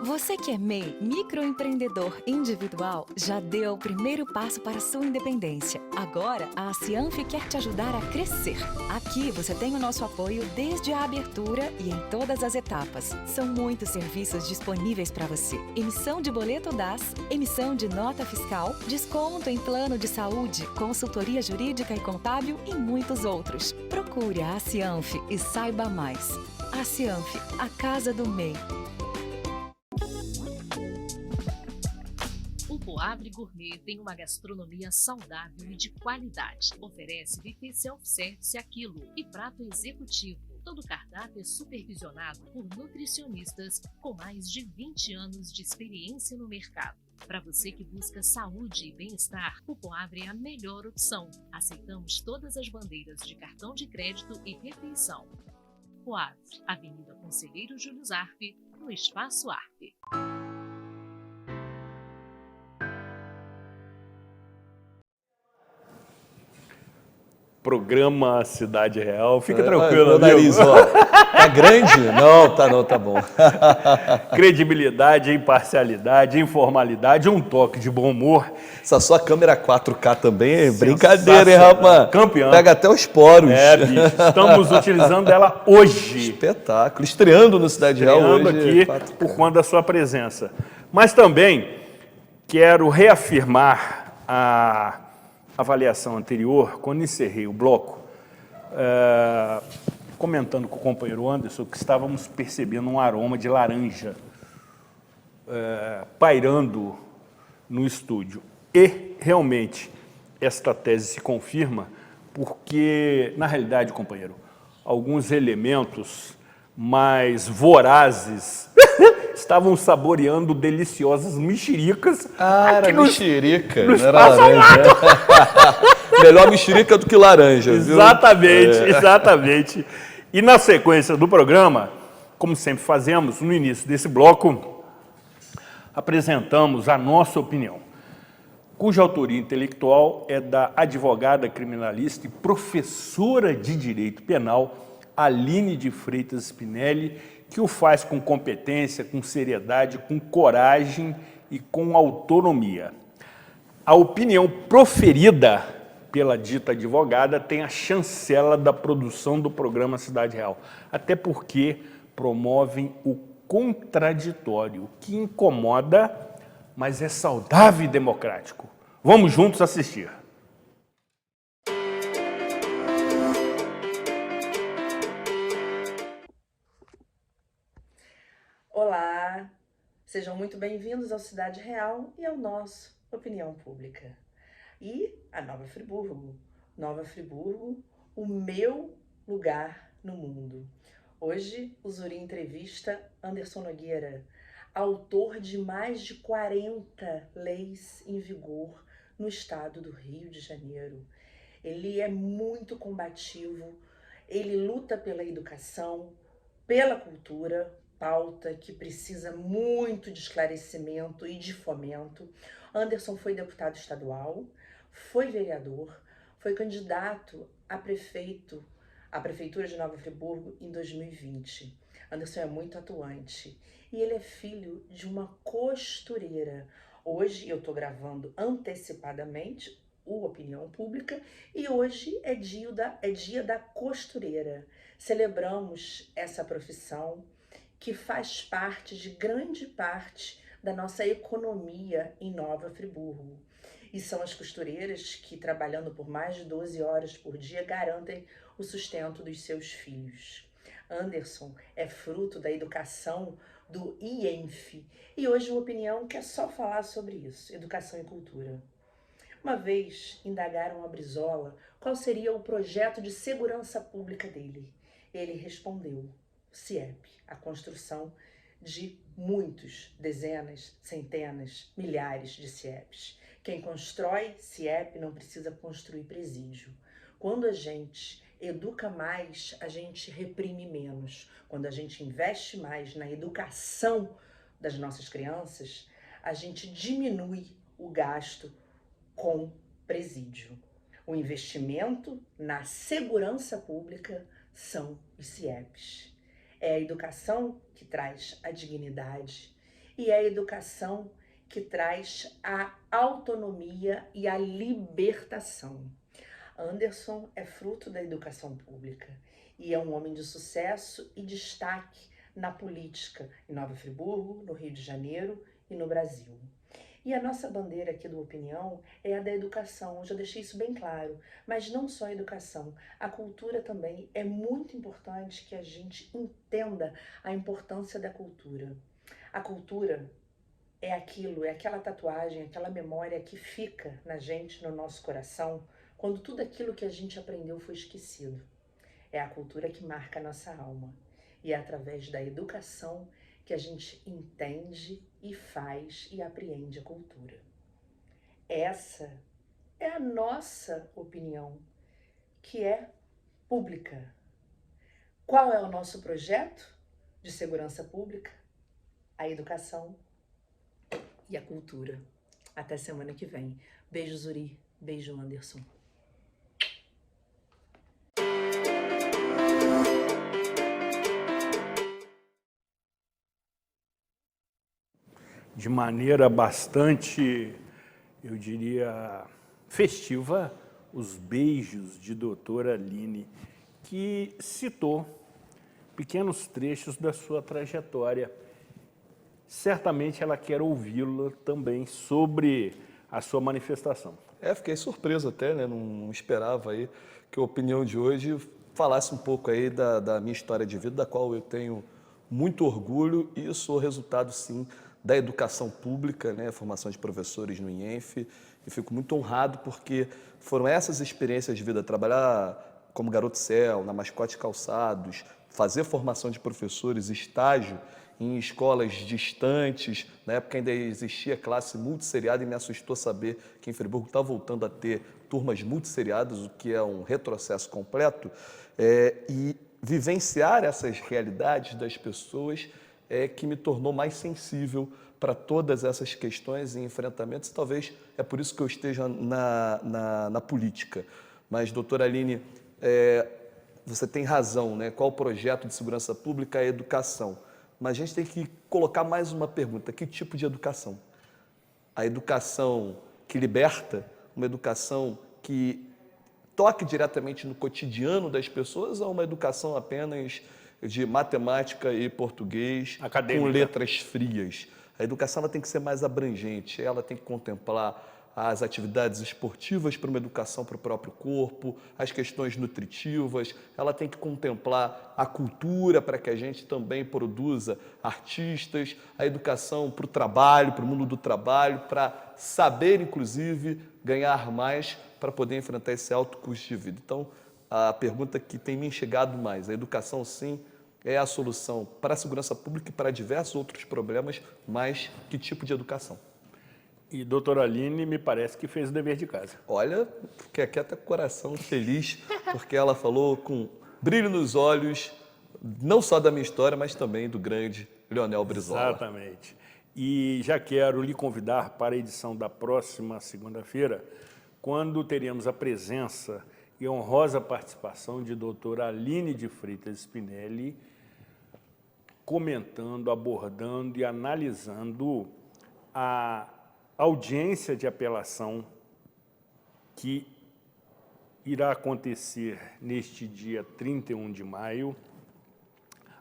Você que é MEI, microempreendedor individual, já deu o primeiro passo para a sua independência. Agora, a Cianf quer te ajudar a crescer. Aqui você tem o nosso apoio desde a abertura e em todas as etapas. São muitos serviços disponíveis para você. Emissão de boleto DAS, emissão de nota fiscal, desconto em plano de saúde, consultoria jurídica e contábil e muitos outros. Procure a Cianf e saiba mais. A Cianf, a casa do MEI. O Poavre Gourmet tem uma gastronomia saudável e de qualidade. Oferece buffet self-service a quilo e prato executivo. Todo o cardápio é supervisionado por nutricionistas com mais de 20 anos de experiência no mercado. Para você que busca saúde e bem-estar, o Poavre é a melhor opção. Aceitamos todas as bandeiras de cartão de crédito e refeição. Poavre, Avenida Conselheiro Júlio Zarfe, no Espaço Arfe. Programa Cidade Real. Fica tranquilo, meu nariz, ó. Tá grande? Não, tá bom. Credibilidade, imparcialidade, informalidade, um toque de bom humor. Essa sua câmera 4K também é brincadeira, hein, rapaz? Campeão. Pega até os poros. É, bicho. Estamos utilizando ela hoje. Espetáculo. Estreando no Cidade Real hoje. Aqui 4K. Por conta da sua presença. Mas também quero reafirmar a avaliação anterior, quando encerrei o bloco, comentando com o companheiro Anderson que estávamos percebendo um aroma de laranja pairando no estúdio. E, realmente, esta tese se confirma porque, na realidade, companheiro, alguns elementos mais vorazes estavam saboreando deliciosas mexericas. Era no- mexerica, no não era espaço ao laranja. Melhor mexerica do que laranja, viu? Exatamente, exatamente. E na sequência do programa, como sempre fazemos, no início desse bloco, apresentamos a nossa opinião, cuja autoria intelectual é da advogada criminalista e professora de Direito Penal, Aline de Freitas Spinelli, que o faz com competência, com seriedade, com coragem e com autonomia. A opinião proferida pela dita advogada tem a chancela da produção do programa Cidade Real, até porque promovem o contraditório, que incomoda, mas é saudável e democrático. Vamos juntos assistir. Olá, sejam muito bem-vindos ao Cidade Real e ao nosso Opinião Pública. E a Nova Friburgo. Nova Friburgo, o meu lugar no mundo. Hoje, o Zuri entrevista Anderson Nogueira, autor de mais de 40 leis em vigor no estado do Rio de Janeiro. Ele é muito combativo, ele luta pela educação, pela cultura, pauta que precisa muito de esclarecimento e de fomento. Anderson foi deputado estadual, foi vereador, foi candidato a prefeito, à Prefeitura de Nova Friburgo em 2020. Anderson é muito atuante e ele é filho de uma costureira. Hoje eu estou gravando antecipadamente o Opinião Pública e hoje é dia da costureira. Celebramos essa profissão que faz parte de grande parte da nossa economia em Nova Friburgo. E são as costureiras que, trabalhando por mais de 12 horas por dia, garantem o sustento dos seus filhos. Anderson é fruto da educação do IENF e hoje o Opinião quer só falar sobre isso, educação e cultura. Uma vez indagaram a Brizola qual seria o projeto de segurança pública dele. Ele respondeu: CIEP, a construção de muitos, dezenas, centenas, milhares de CIEPs. Quem constrói CIEP não precisa construir presídio. Quando a gente educa mais, a gente reprime menos. Quando a gente investe mais na educação das nossas crianças, a gente diminui o gasto com presídio. O investimento na segurança pública são os CIEPs. É a educação que traz a dignidade e é a educação que traz a autonomia e a libertação. Anderson é fruto da educação pública e é um homem de sucesso e destaque na política em Nova Friburgo, no Rio de Janeiro e no Brasil. E a nossa bandeira aqui do Opinião é a da educação, eu já deixei isso bem claro, mas não só a educação, a cultura também. É muito importante que a gente entenda a importância da cultura. A cultura é aquilo, é aquela tatuagem, aquela memória que fica na gente, no nosso coração, quando tudo aquilo que a gente aprendeu foi esquecido. É a cultura que marca a nossa alma. E é através da educação que a gente entende e faz e apreende a cultura. Essa é a nossa opinião, que é pública. Qual é o nosso projeto de segurança pública? A educação e a cultura. Até semana que vem. Beijo, Zuri. Beijo, Anderson. De maneira bastante, eu diria, festiva, os beijos de doutora Aline, que citou pequenos trechos da sua trajetória. Certamente ela quer ouvi-la também sobre a sua manifestação. Fiquei surpreso até, né? Não esperava aí que a opinião de hoje falasse um pouco aí da minha história de vida, da qual eu tenho muito orgulho e sou resultado, sim, da educação pública, né? Formação de professores no IENF, e fico muito honrado porque foram essas experiências de vida, trabalhar como garoto céu, na Mascote Calçados, fazer formação de professores, estágio em escolas distantes. Na época ainda existia classe multisseriada e me assustou saber que em Friburgo está voltando a ter turmas multisseriadas, o que é um retrocesso completo. E vivenciar essas realidades das pessoas é que me tornou mais sensível para todas essas questões e enfrentamentos. Talvez é por isso que eu esteja na política. Mas, doutora Aline, você tem razão, né? Qual o projeto de segurança pública? É a educação. Mas a gente tem que colocar mais uma pergunta. Que tipo de educação? A educação que liberta? Uma educação que toque diretamente no cotidiano das pessoas ou uma educação apenas de matemática e português acadêmica, com letras frias? A educação ela tem que ser mais abrangente, ela tem que contemplar as atividades esportivas para uma educação para o próprio corpo, as questões nutritivas, ela tem que contemplar a cultura para que a gente também produza artistas, a educação para o trabalho, para o mundo do trabalho, para saber, inclusive, ganhar mais para poder enfrentar esse alto custo de vida. Então, a pergunta que tem me chegado mais, a educação, sim, é a solução para a segurança pública e para diversos outros problemas, mas que tipo de educação? E a doutora Aline me parece que fez o dever de casa. Olha, fiquei aqui até com o coração feliz, porque ela falou com brilho nos olhos, não só da minha história, mas também do grande Leonel Brizola. Exatamente. E já quero lhe convidar para a edição da próxima segunda-feira, quando teremos a presença e honrosa participação de doutora Aline de Freitas Spinelli, comentando, abordando e analisando a audiência de apelação que irá acontecer neste dia 31 de maio,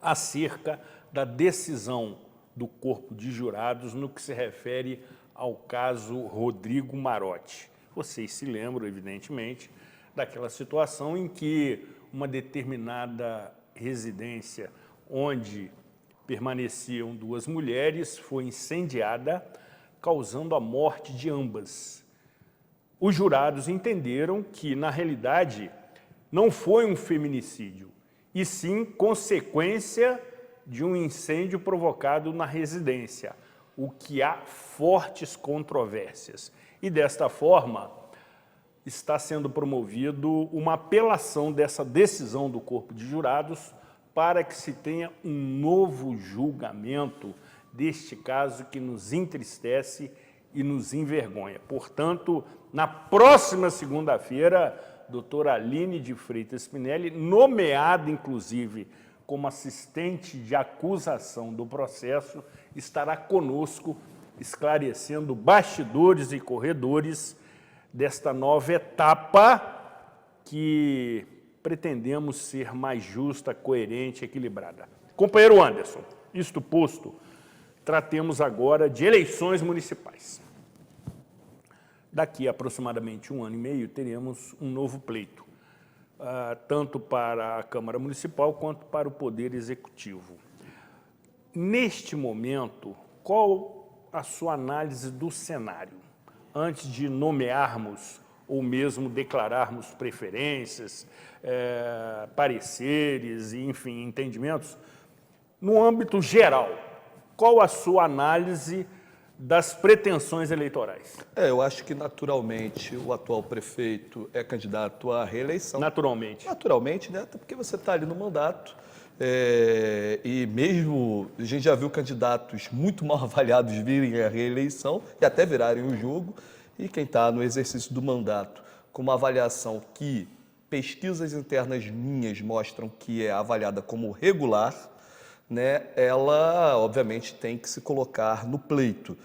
acerca da decisão do corpo de jurados no que se refere ao caso Rodrigo Marotti. Vocês se lembram, evidentemente, daquela situação em que uma determinada residência onde permaneciam duas mulheres foi incendiada, causando a morte de ambas. Os jurados entenderam que, na realidade, não foi um feminicídio, e sim consequência de um incêndio provocado na residência, o que há fortes controvérsias. E, desta forma, está sendo promovido uma apelação dessa decisão do corpo de jurados para que se tenha um novo julgamento deste caso que nos entristece e nos envergonha. Portanto, na próxima segunda-feira, doutora Aline de Freitas Spinelli, nomeada, inclusive, como assistente de acusação do processo, estará conosco, esclarecendo bastidores e corredores desta nova etapa que pretendemos ser mais justa, coerente e equilibrada. Companheiro Anderson, isto posto, tratemos agora de eleições municipais. Daqui a aproximadamente 1 ano e meio, teremos um novo pleito, tanto para a Câmara Municipal quanto para o Poder Executivo. Neste momento, qual a sua análise do cenário? Antes de nomearmos ou mesmo declararmos preferências, pareceres e, enfim, entendimentos, no âmbito geral, qual a sua análise das pretensões eleitorais? Eu acho que, naturalmente, o atual prefeito é candidato à reeleição. Naturalmente. Naturalmente, né? Até porque você está ali no mandato. E mesmo a gente já viu candidatos muito mal avaliados virem à reeleição e até virarem o jogo. E quem está no exercício do mandato com uma avaliação que pesquisas internas minhas mostram que é avaliada como regular, né, ela, obviamente, tem que se colocar no pleito.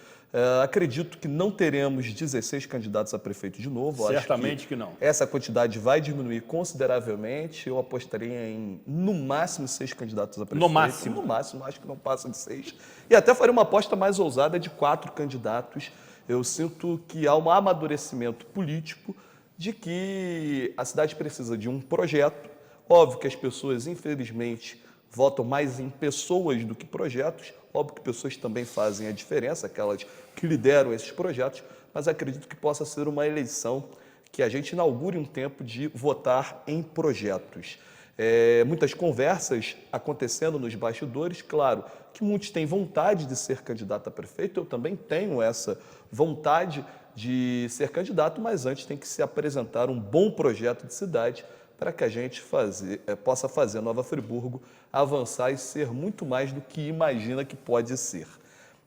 Acredito que não teremos 16 candidatos a prefeito de novo. Certamente que não. Essa quantidade vai diminuir consideravelmente. Eu apostaria em, no máximo, 6 candidatos a prefeito. No máximo? No máximo, acho que não passa de 6. E até faria uma aposta mais ousada de 4 candidatos. Eu sinto que há um amadurecimento político de que a cidade precisa de um projeto. Óbvio que as pessoas, infelizmente, votam mais em pessoas do que projetos. Óbvio que pessoas também fazem a diferença, aquelas que lideram esses projetos, mas acredito que possa ser uma eleição que a gente inaugure um tempo de votar em projetos. muitas conversas acontecendo nos bastidores. Claro que muitos têm vontade de ser candidato a prefeito, eu também tenho essa vontade de ser candidato, mas antes tem que se apresentar um bom projeto de cidade para que a gente possa fazer Nova Friburgo avançar e ser muito mais do que imagina que pode ser.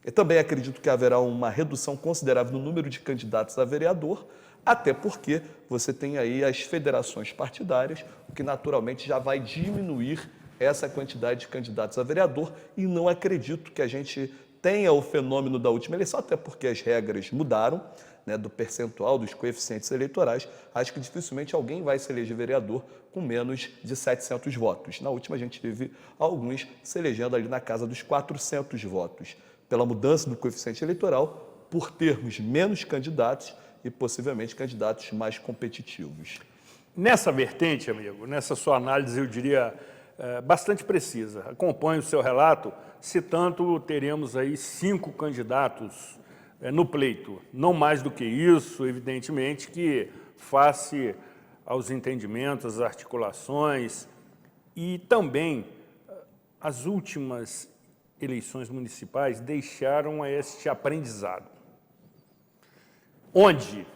Eu também acredito que haverá uma redução considerável no número de candidatos a vereador, até porque você tem aí as federações partidárias, o que naturalmente já vai diminuir essa quantidade de candidatos a vereador, e não acredito que a gente tenha o fenômeno da última eleição, até porque as regras mudaram, né, do percentual, dos coeficientes eleitorais. Acho que dificilmente alguém vai se eleger vereador com menos de 700 votos. Na última a gente teve alguns se elegendo ali na casa dos 400 votos. Pela mudança do coeficiente eleitoral, por termos menos candidatos e possivelmente candidatos mais competitivos. Nessa vertente, amigo, nessa sua análise, eu diria, bastante precisa. Acompanho o seu relato, se tanto teremos aí 5 candidatos no pleito. Não mais do que isso, evidentemente, que face aos entendimentos, às articulações e também as últimas eleições municipais deixaram este aprendizado, onde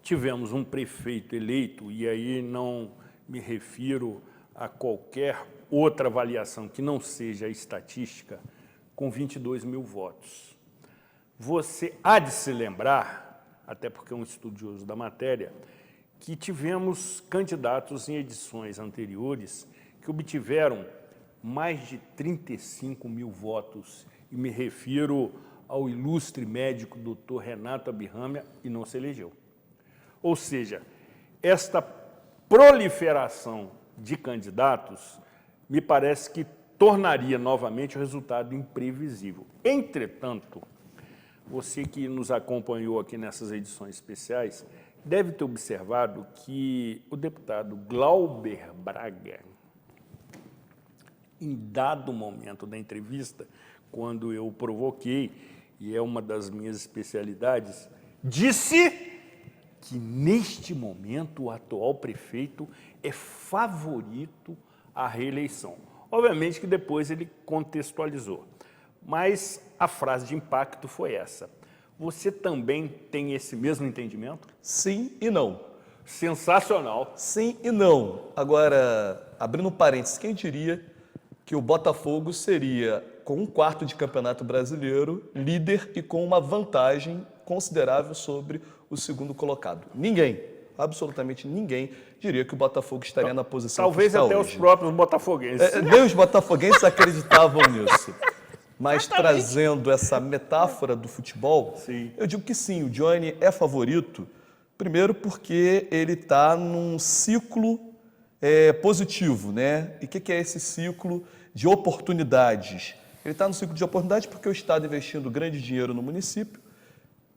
tivemos um prefeito eleito, e aí não me refiro a qualquer outra avaliação que não seja a estatística, com 22 mil votos. Você há de se lembrar, até porque é um estudioso da matéria, que tivemos candidatos em edições anteriores que obtiveram mais de 35 mil votos, e me refiro ao ilustre médico Dr. Renato Abirrâmia, e não se elegeu. Ou seja, esta proliferação de candidatos me parece que tornaria novamente o resultado imprevisível. Entretanto, você que nos acompanhou aqui nessas edições especiais deve ter observado que o deputado Glauber Braga, em dado momento da entrevista, quando eu o provoquei, e é uma das minhas especialidades, disse que, neste momento, o atual prefeito é favorito à reeleição. Obviamente que depois ele contextualizou, mas a frase de impacto foi essa. Você também tem esse mesmo entendimento? Sim e não. Sensacional. Sim e não. Agora, abrindo um parênteses, quem diria que o Botafogo seria, com 1/4 de campeonato brasileiro, líder e com uma vantagem considerável sobre o segundo colocado? Ninguém, absolutamente ninguém, diria que o Botafogo estaria na posição talvez que está até hoje. os próprios botafoguenses. Nem os botafoguenses acreditavam nisso. Mas trazendo essa metáfora do futebol, Sim. eu digo que sim, o Johnny é favorito, primeiro porque ele está num ciclo positivo, né? E o que é esse ciclo de oportunidades? Ele está no ciclo de oportunidades porque o Estado investindo grande dinheiro no município,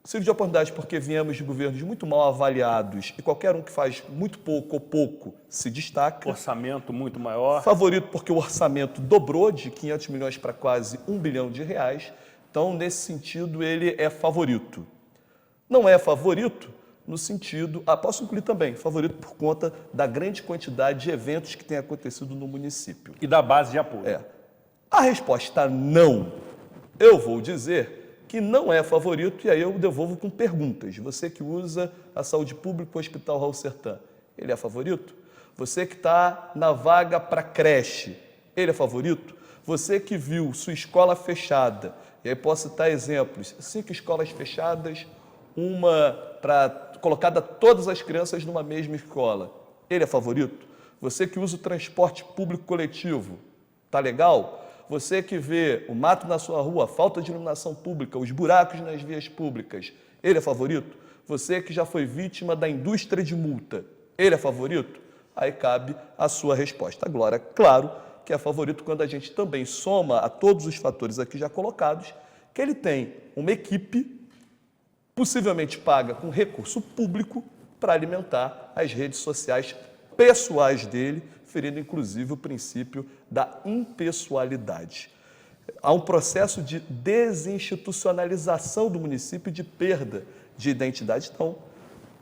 ciclo de oportunidades porque viemos de governos muito mal avaliados e qualquer um que faz muito pouco ou pouco se destaca. Orçamento muito maior. Favorito porque o orçamento dobrou de 500 milhões para quase R$1 bilhão. Então, nesse sentido, ele é favorito. Não é favorito no sentido... posso incluir também, favorito por conta da grande quantidade de eventos que tem acontecido no município. E da base de apoio. A resposta não. Eu vou dizer que não é favorito, e aí eu devolvo com perguntas. Você que usa a saúde pública, o Hospital Raul Sertã, ele é favorito? Você que está na vaga para creche, ele é favorito? Você que viu sua escola fechada, e aí posso citar exemplos, 5 escolas fechadas, uma para colocada todas as crianças numa mesma escola, ele é favorito? Você que usa o transporte público coletivo, tá legal? Você que vê o mato na sua rua, a falta de iluminação pública, os buracos nas vias públicas, ele é favorito? Você que já foi vítima da indústria de multa, ele é favorito? Aí cabe a sua resposta. Agora, claro que é favorito quando a gente também soma a todos os fatores aqui já colocados, que ele tem uma equipe possivelmente paga com recurso público para alimentar as redes sociais pessoais dele, ferindo inclusive o princípio da impessoalidade. Há um processo de desinstitucionalização do município e de perda de identidade. Então,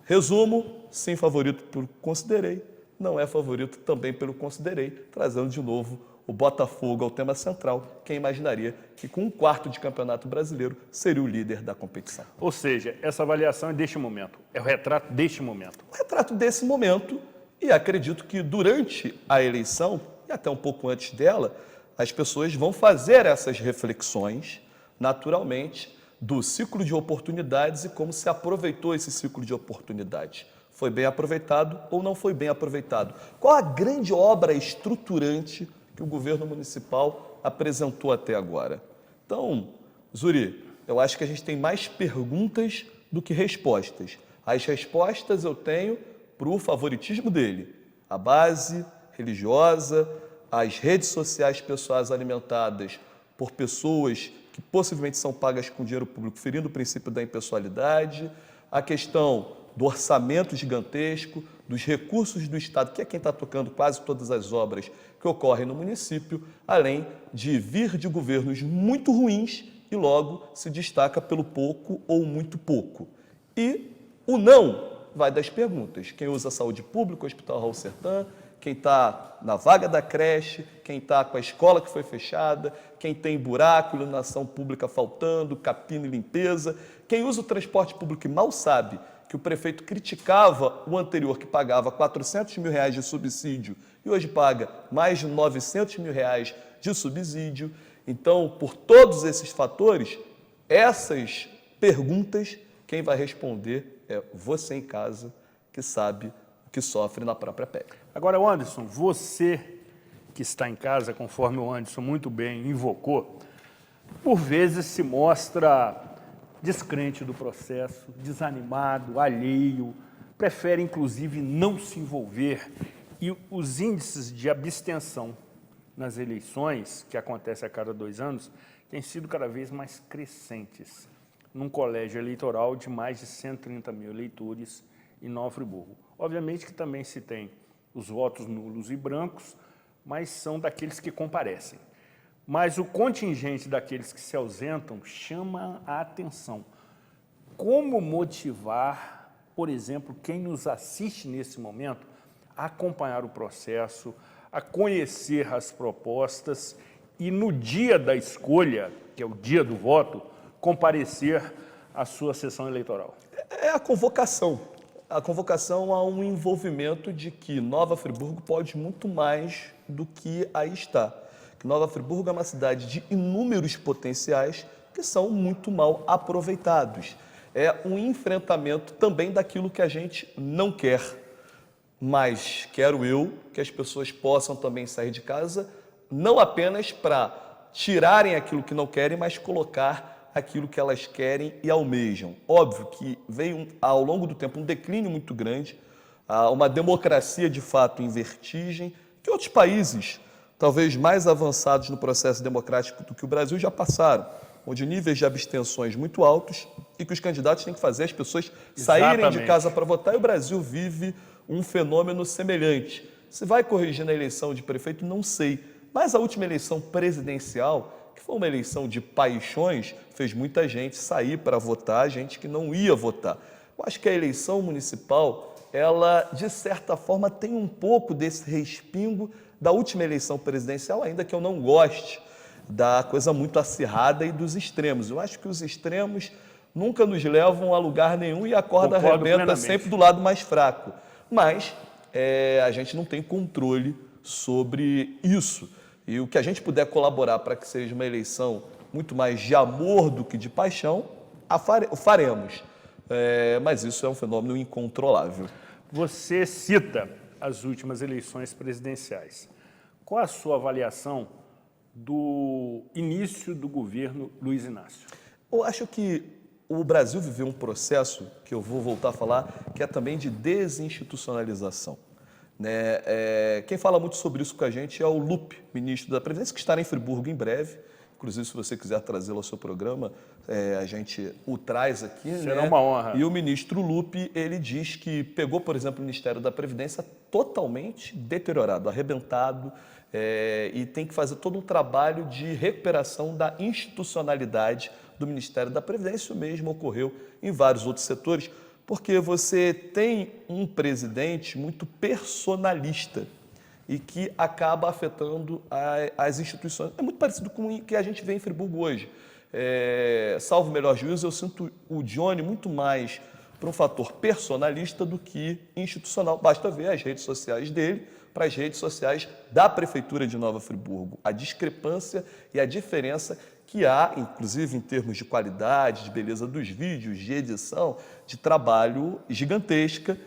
resumo, sim, favorito por considerei, não é favorito também pelo Considerei, trazendo de novo o Botafogo ao tema central. Quem imaginaria que com um quarto de campeonato brasileiro seria o líder da competição? Ou seja, essa avaliação é deste momento, é o retrato deste momento. O retrato desse momento, e acredito que durante a eleição, e até um pouco antes dela, as pessoas vão fazer essas reflexões, naturalmente, do ciclo de oportunidades e como se aproveitou esse ciclo de oportunidades. Foi bem aproveitado ou não foi bem aproveitado? Qual a grande obra estruturante que o governo municipal apresentou até agora? Então, Zuri, eu acho que a gente tem mais perguntas do que respostas. As respostas eu tenho para o favoritismo dele, a base religiosa, as redes sociais pessoais alimentadas por pessoas que possivelmente são pagas com dinheiro público, ferindo o princípio da impessoalidade, a questão do orçamento gigantesco, dos recursos do Estado, que é quem está tocando quase todas as obras que ocorrem no município, além de vir de governos muito ruins e logo se destaca pelo pouco ou muito pouco. E o não vai das perguntas. Quem usa a saúde pública, o Hospital Raul Sertã, quem está na vaga da creche, quem está com a escola que foi fechada, quem tem buraco, iluminação pública faltando, capina e limpeza, quem usa o transporte público e mal sabe que o prefeito criticava o anterior, que pagava R$400 mil de subsídio e hoje paga mais de R$900 mil de subsídio. Então, por todos esses fatores, essas perguntas, quem vai responder é você em casa, que sabe o que sofre na própria pele. Agora, Anderson, você que está em casa, conforme o Anderson muito bem invocou, por vezes se mostra descrente do processo, desanimado, alheio, prefere inclusive não se envolver, e os índices de abstenção nas eleições, que acontecem a cada 2 anos, têm sido cada vez mais crescentes, num colégio eleitoral de mais de 130 mil eleitores em Nova Friburgo. Obviamente que também se tem os votos nulos e brancos, mas são daqueles que comparecem. Mas o contingente daqueles que se ausentam chama a atenção. Como motivar, por exemplo, quem nos assiste nesse momento a acompanhar o processo, a conhecer as propostas e, no dia da escolha, que é o dia do voto, comparecer à sua sessão eleitoral? É a convocação a um envolvimento de que Nova Friburgo pode muito mais do que aí está. Que Nova Friburgo é uma cidade de inúmeros potenciais que são muito mal aproveitados. É um enfrentamento também daquilo que a gente não quer, mas quero eu que as pessoas possam também sair de casa, não apenas para tirarem aquilo que não querem, mas colocar aquilo que elas querem e almejam. Óbvio que veio ao longo do tempo um declínio muito grande, uma democracia de fato em vertigem, que outros países, talvez mais avançados no processo democrático do que o Brasil, já passaram, onde níveis de abstenções muito altos e que os candidatos têm que fazer as pessoas saírem de casa para votar, e o Brasil vive um fenômeno semelhante. Se vai corrigir na eleição de prefeito, não sei, mas a última eleição presidencial, que foi uma eleição de paixões, fez muita gente sair para votar, gente que não ia votar. Eu acho que a eleição municipal, ela, de certa forma, tem um pouco desse respingo da última eleição presidencial, ainda que eu não goste da coisa muito acirrada e dos extremos. Eu acho que os extremos nunca nos levam a lugar nenhum e a corda arrebenta sempre do lado mais fraco. Mas a gente não tem controle sobre isso. E o que a gente puder colaborar para que seja uma eleição muito mais de amor do que de paixão, faremos. Mas isso é um fenômeno incontrolável. Você cita as últimas eleições presidenciais. Qual a sua avaliação do início do governo Luiz Inácio? Eu acho que o Brasil viveu um processo, que eu vou voltar a falar, que é também de desinstitucionalização. Quem fala muito sobre isso com a gente é o Lupe, ministro da Previdência, que estará em Friburgo em breve. Inclusive, se você quiser trazê-lo ao seu programa, a gente o traz aqui. Será uma honra. E o ministro Lupe, ele diz que pegou, por exemplo, o Ministério da Previdência totalmente deteriorado, arrebentado, e tem que fazer todo um trabalho de recuperação da institucionalidade do Ministério da Previdência. Isso mesmo ocorreu em vários outros setores. Porque você tem um presidente muito personalista e que acaba afetando as instituições. É muito parecido com o que a gente vê em Friburgo hoje. Salvo o melhor juízo, eu sinto o Johnny muito mais para um fator personalista do que institucional. Basta ver as redes sociais dele para as redes sociais da Prefeitura de Nova Friburgo. A discrepância e a diferença que há, inclusive em termos de qualidade, de beleza dos vídeos, de edição, de trabalho gigantesca.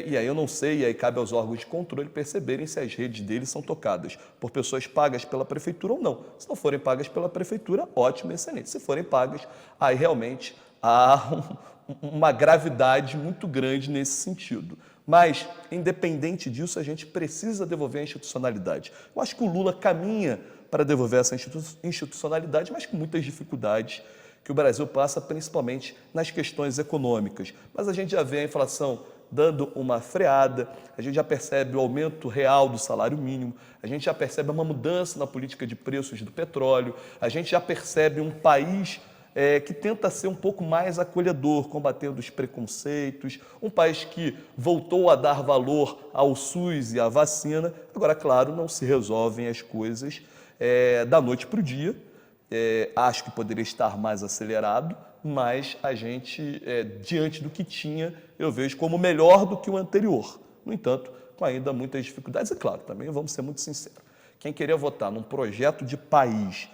E aí eu não sei, e aí cabe aos órgãos de controle perceberem se as redes deles são tocadas por pessoas pagas pela Prefeitura ou não. Se não forem pagas pela Prefeitura, ótimo, excelente. Se forem pagas, aí realmente há uma gravidade muito grande nesse sentido. Mas, independente disso, a gente precisa devolver a institucionalidade. Eu acho que o Lula caminha para devolver essa institucionalidade, mas com muitas dificuldades que o Brasil passa, principalmente nas questões econômicas. Mas a gente já vê a inflação dando uma freada, a gente já percebe o aumento real do salário mínimo, a gente já percebe uma mudança na política de preços do petróleo, a gente já percebe um país que tenta ser um pouco mais acolhedor, combatendo os preconceitos, um país que voltou a dar valor ao SUS e à vacina. Agora, claro, não se resolvem as coisas da noite para o dia. Acho que poderia estar mais acelerado, mas a gente, diante do que tinha, eu vejo como melhor do que o anterior. No entanto, com ainda muitas dificuldades. E claro, também vamos ser muito sinceros. Quem queria votar num projeto de país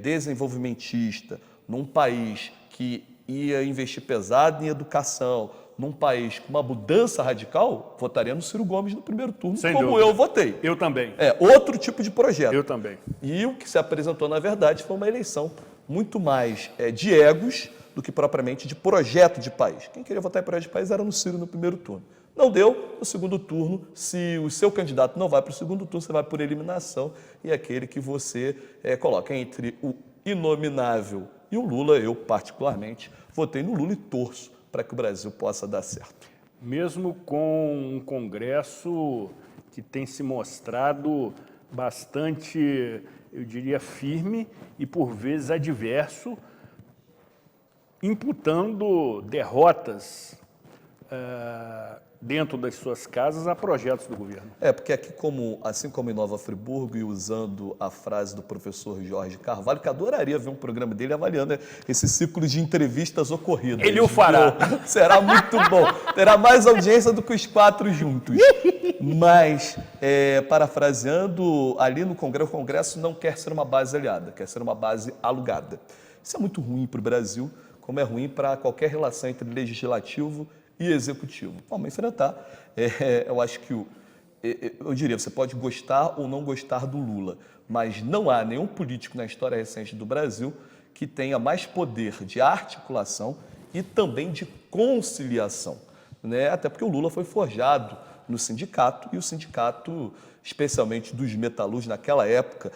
desenvolvimentista, num país que ia investir pesado em educação, num país com uma mudança radical, votaria no Ciro Gomes no primeiro turno, Sem como dúvida. eu votei. Eu também. Outro tipo de projeto. Eu também. E o que se apresentou, na verdade, foi uma eleição muito mais de egos do que propriamente de projeto de país. Quem queria votar em projeto de país era no Ciro no primeiro turno. Não deu, no segundo turno, se o seu candidato não vai para o segundo turno, você vai por eliminação, e aquele que você coloca entre o inominável e o Lula, eu particularmente, votei no Lula e torço para que o Brasil possa dar certo. Mesmo com um Congresso que tem se mostrado bastante, eu diria, firme e, por vezes, adverso, imputando derrotas dentro das suas casas a projetos do governo. Porque aqui, assim como em Nova Friburgo, e usando a frase do professor Jorge Carvalho, que adoraria ver um programa dele avaliando esse ciclo de entrevistas ocorridas. Ele o fará. Será muito bom. Terá mais audiência do que os 4 juntos. Mas, parafraseando, ali no Congresso, o Congresso não quer ser uma base aliada, quer ser uma base alugada. Isso é muito ruim para o Brasil, como é ruim para qualquer relação entre legislativo e executivo. Vamos enfrentar. Eu acho que eu diria, você pode gostar ou não gostar do Lula, mas não há nenhum político na história recente do Brasil que tenha mais poder de articulação e também de conciliação, né? Até porque o Lula foi forjado no sindicato, e o sindicato, especialmente dos metalúrgicos naquela época,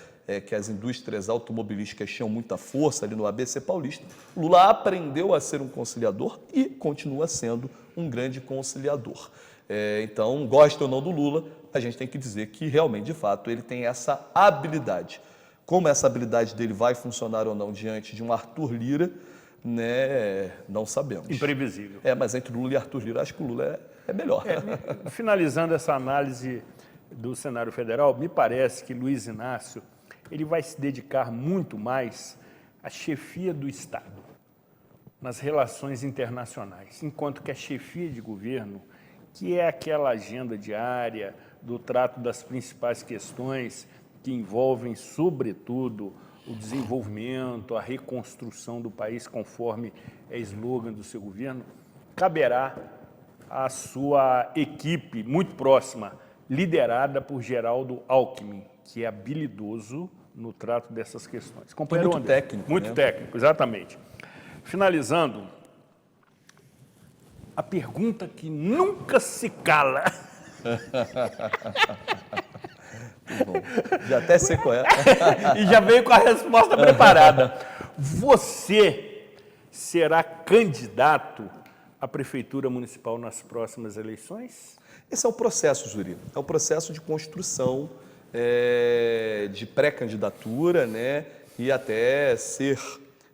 que as indústrias automobilísticas tinham muita força ali no ABC Paulista, Lula aprendeu a ser um conciliador e continua sendo um grande conciliador. Então, gosta ou não do Lula, a gente tem que dizer que realmente, de fato, ele tem essa habilidade. Como essa habilidade dele vai funcionar ou não diante de um Arthur Lira, né, não sabemos. Imprevisível. Mas entre Lula e Arthur Lira, acho que o Lula é melhor. Finalizando essa análise do cenário federal, me parece que Luiz Inácio ele vai se dedicar muito mais à chefia do Estado, nas relações internacionais, enquanto que a chefia de governo, que é aquela agenda diária do trato das principais questões que envolvem, sobretudo, o desenvolvimento, a reconstrução do país, conforme é slogan do seu governo, caberá à sua equipe muito próxima, liderada por Geraldo Alckmin, que é habilidoso no trato dessas questões. Companheiro muito André? técnico. Muito técnico, exatamente. Finalizando, a pergunta que nunca se cala. Bom, já até sei qual é. E já veio com a resposta preparada. Você será candidato à Prefeitura Municipal nas próximas eleições? Esse é o processo, Zuri. É o processo de construção de pré-candidatura, né, e até ser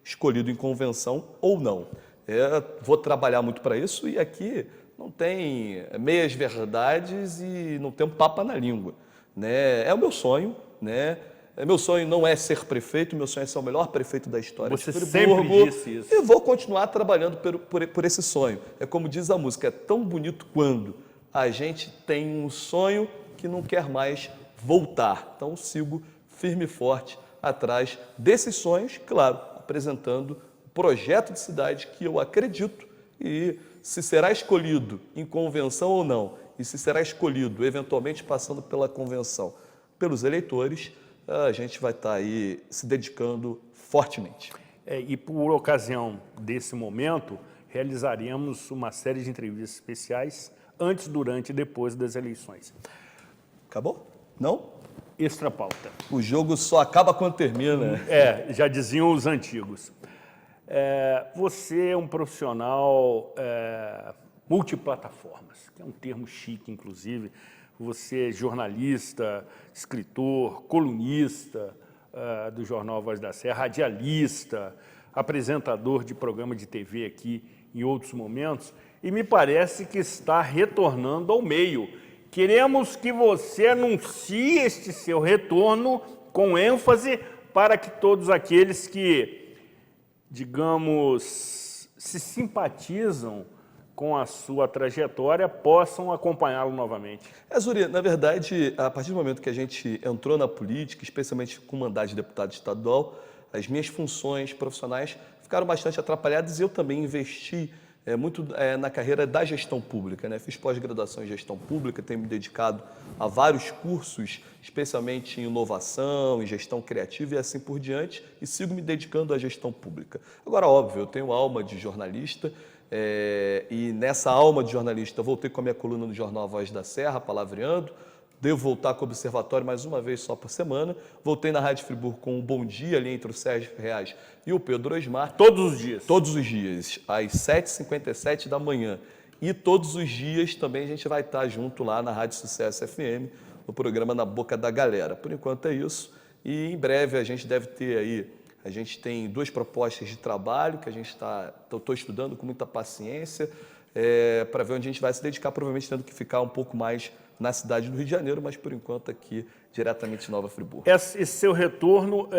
escolhido em convenção ou não. Vou trabalhar muito para isso e aqui não tem meias verdades e não tem um papa na língua, né? É o meu sonho, né? Meu sonho não é ser prefeito, meu sonho é ser o melhor prefeito da história Você de sempre Friburgo. disse isso. E vou continuar trabalhando por esse sonho. É como diz a música, é tão bonito quando a gente tem um sonho que não quer mais voltar. Então sigo firme e forte atrás desses sonhos, claro, apresentando o projeto de cidade que eu acredito e se será escolhido em convenção ou não, e se será escolhido eventualmente passando pela convenção pelos eleitores, a gente vai estar aí se dedicando fortemente. E por ocasião desse momento, realizaremos uma série de entrevistas especiais antes, durante e depois das eleições. Acabou? Não? Extra pauta. O jogo só acaba quando termina. Já diziam os antigos. Você é um profissional multiplataformas, que é um termo chique, inclusive. Você é jornalista, escritor, colunista do jornal Voz da Serra, radialista, apresentador de programa de TV aqui em outros momentos, e me parece que está retornando ao meio. Queremos que você anuncie este seu retorno com ênfase para que todos aqueles que, digamos, se simpatizam com a sua trajetória possam acompanhá-lo novamente. Zuri, na verdade, a partir do momento que a gente entrou na política, especialmente com o mandato de deputado estadual, as minhas funções profissionais ficaram bastante atrapalhadas e eu também investi muito na carreira da gestão pública, né? Fiz pós-graduação em gestão pública, tenho me dedicado a vários cursos, especialmente em inovação, em gestão criativa e assim por diante, e sigo me dedicando à gestão pública. Agora, óbvio, eu tenho alma de jornalista, e nessa alma de jornalista eu voltei com a minha coluna no jornal A Voz da Serra, palavreando, devo voltar com o Observatório mais uma vez só por semana, voltei na Rádio Friburgo com um Bom Dia ali entre o Sérgio Ferraz e o Pedro Osmar. Todos os dias? Todos os dias, às 7h57 da manhã. E todos os dias também a gente vai estar junto lá na Rádio Sucesso FM, no programa Na Boca da Galera. Por enquanto é isso, e em breve a gente deve ter aí, a gente tem 2 propostas de trabalho que a gente estou estudando com muita paciência, para ver onde a gente vai se dedicar, provavelmente tendo que ficar um pouco mais na cidade do Rio de Janeiro, mas por enquanto aqui, diretamente em Nova Friburgo. Esse seu retorno,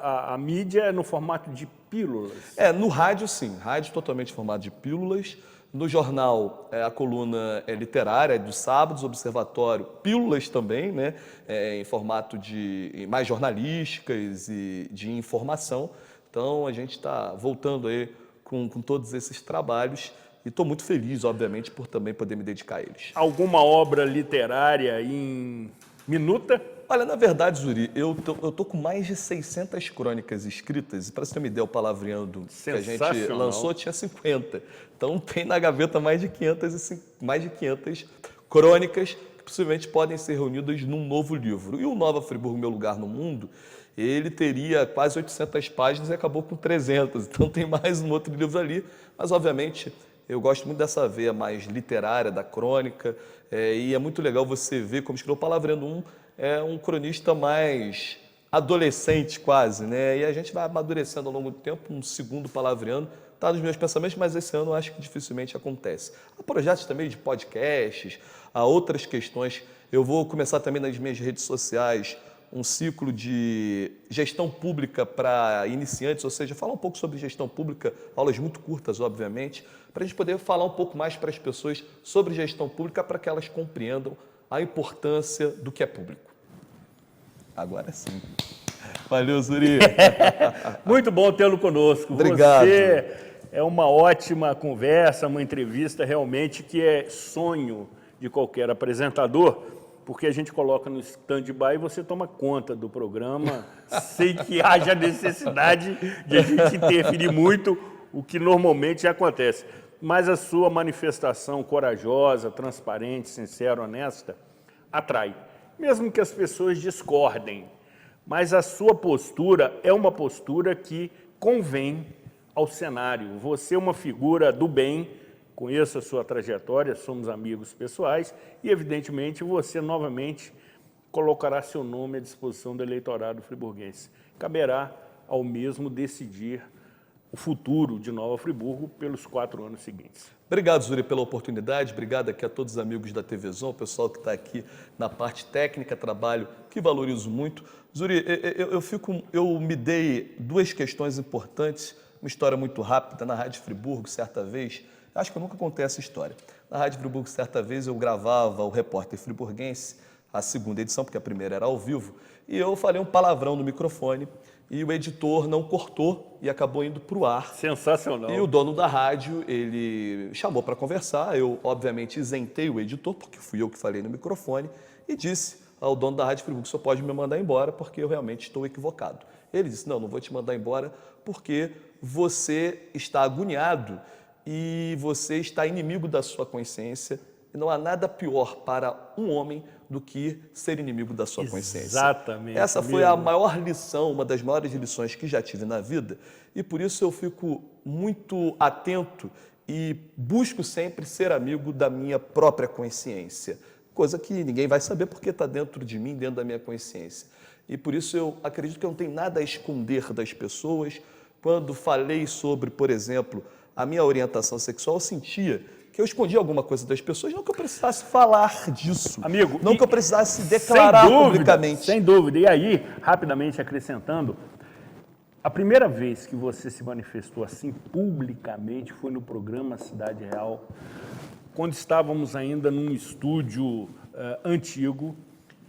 a mídia é no formato de pílulas? No rádio sim, rádio totalmente em formato de pílulas. No jornal, a coluna é literária, dos sábados, Observatório, pílulas também, né? Em formato de mais jornalísticas e de informação. Então, a gente está voltando aí com todos esses trabalhos e estou muito feliz, obviamente, por também poder me dedicar a eles. Alguma obra literária em minuta? Olha, na verdade, Zuri, eu tô com mais de 600 crônicas escritas, e para você ter uma ideia, o Palavreando que a gente lançou tinha 50. Então tem na gaveta mais de 500 crônicas que possivelmente podem ser reunidas num novo livro. E o Nova Friburgo, Meu Lugar no Mundo, ele teria quase 800 páginas e acabou com 300. Então tem mais um outro livro ali, mas obviamente eu gosto muito dessa veia mais literária da crônica, e é muito legal você ver como escreveu o Palavreando é um cronista mais adolescente quase, né? E a gente vai amadurecendo ao longo do tempo, um segundo Palavreando, está nos meus pensamentos, mas esse ano eu acho que dificilmente acontece. Há projetos também de podcasts, há outras questões. Eu vou começar também nas minhas redes sociais um ciclo de gestão pública para iniciantes, ou seja, falar um pouco sobre gestão pública, aulas muito curtas, obviamente, para a gente poder falar um pouco mais para as pessoas sobre gestão pública, para que elas compreendam a importância do que é público. Agora sim. Valeu, Zuri. Muito bom tê-lo conosco. Obrigado. Você é uma ótima conversa, uma entrevista realmente que é sonho de qualquer apresentador, porque a gente coloca no stand-by e você toma conta do programa sem que haja necessidade de a gente interferir muito, o que normalmente acontece. Mas a sua manifestação corajosa, transparente, sincera, honesta, atrai. Mesmo que as pessoas discordem, mas a sua postura é uma postura que convém ao cenário. Você é uma figura do bem, conheço a sua trajetória, somos amigos pessoais e, evidentemente, você novamente colocará seu nome à disposição do eleitorado friburguense. Caberá ao mesmo decidir o futuro de Nova Friburgo pelos 4 anos seguintes. Obrigado, Zuri, pela oportunidade. Obrigado aqui a todos os amigos da TV Zon, o pessoal que está aqui na parte técnica, trabalho que valorizo muito. Zuri, eu me dei 2 questões importantes, uma história muito rápida. Na Rádio Friburgo, certa vez, acho que eu nunca contei essa história. Na Rádio Friburgo, certa vez, eu gravava o Repórter Friburguense, a 2ª edição, porque a primeira era ao vivo, e eu falei um palavrão no microfone, e o editor não cortou e acabou indo para o ar. Sensacional. E o dono da rádio, ele chamou para conversar, eu obviamente isentei o editor, porque fui eu que falei no microfone, e disse ao dono da Rádio Friburgo, só pode me mandar embora porque eu realmente estou equivocado. Ele disse, não vou te mandar embora porque você está agoniado e você está inimigo da sua consciência, e não há nada pior para um homem do que ser inimigo da sua consciência. Exatamente. Essa foi a maior lição, uma das maiores lições que já tive na vida, e por isso eu fico muito atento e busco sempre ser amigo da minha própria consciência, coisa que ninguém vai saber porque está dentro de mim, dentro da minha consciência. E por isso eu acredito que eu não tenho nada a esconder das pessoas. Quando falei sobre, por exemplo, a minha orientação sexual, eu sentia que eu escondia alguma coisa das pessoas, não que eu precisasse falar disso, amigo, não que eu precisasse declarar publicamente. Sem dúvida. E aí, rapidamente acrescentando, a primeira vez que você se manifestou assim publicamente foi no programa Cidade Real, quando estávamos ainda num estúdio antigo,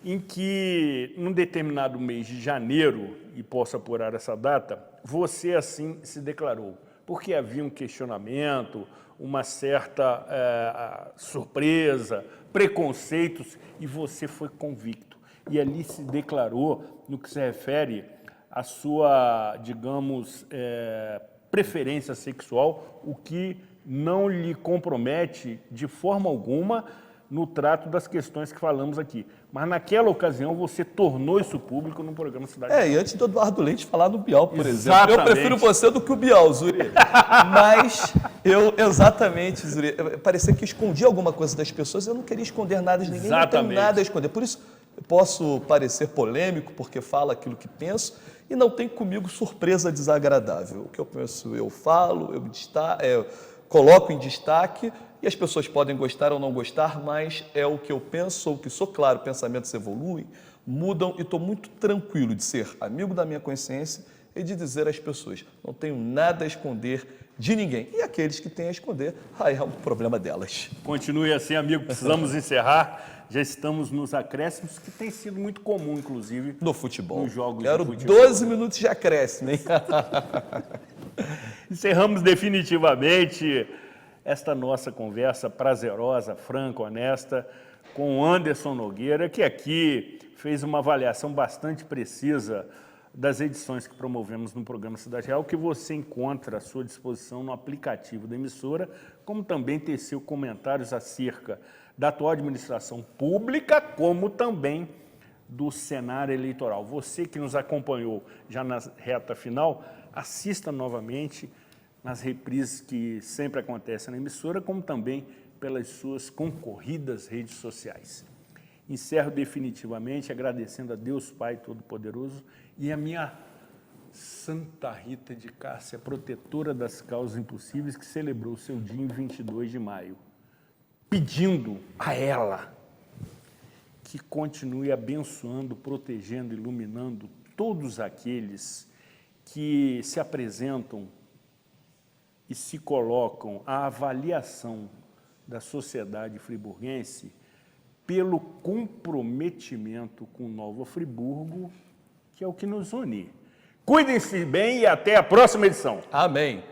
em que, num determinado mês de janeiro, e posso apurar essa data, você assim se declarou, porque havia um questionamento, uma certa surpresa, preconceitos, e você foi convicto. E ali se declarou, no que se refere à sua, digamos, preferência sexual, o que não lhe compromete de forma alguma no trato das questões que falamos aqui. Mas naquela ocasião você tornou isso público no programa Cidade. E antes do Eduardo Leite falar do Bial, por Exatamente. exemplo. Eu prefiro você do que o Bial, Zuri. Mas exatamente, Zuri, parecia que escondia alguma coisa das pessoas, eu não queria esconder nada de ninguém, Exatamente. Não tenho nada a esconder. Por isso, eu posso parecer polêmico, porque falo aquilo que penso, e não tem comigo surpresa desagradável. O que eu penso, eu falo, eu coloco em destaque, e as pessoas podem gostar ou não gostar, mas é o que eu penso, sou o que sou. Claro, pensamentos evoluem, mudam, e estou muito tranquilo de ser amigo da minha consciência e de dizer às pessoas, não tenho nada a esconder de ninguém. E aqueles que têm a esconder, aí é um problema delas. Continue assim, amigo, precisamos encerrar. Já estamos nos acréscimos, que tem sido muito comum, inclusive, No futebol. nos jogos Quero de futebol. 12 minutos de acréscimo, hein? Encerramos definitivamente esta nossa conversa prazerosa, franca, honesta, com o Anderson Nogueira, que aqui fez uma avaliação bastante precisa das edições que promovemos no programa Cidade Real, que você encontra à sua disposição no aplicativo da emissora, como também teceu comentários acerca da atual administração pública, como também do cenário eleitoral. Você que nos acompanhou já na reta final, assista novamente nas reprises que sempre acontecem na emissora, como também pelas suas concorridas redes sociais. Encerro definitivamente agradecendo a Deus Pai Todo-Poderoso e a minha Santa Rita de Cássia, protetora das causas impossíveis, que celebrou seu dia em 22 de maio, pedindo a ela que continue abençoando, protegendo, iluminando todos aqueles que se apresentam e se colocam à avaliação da sociedade friburguense pelo comprometimento com Nova Friburgo, que é o que nos une. Cuidem-se bem e até a próxima edição. Amém.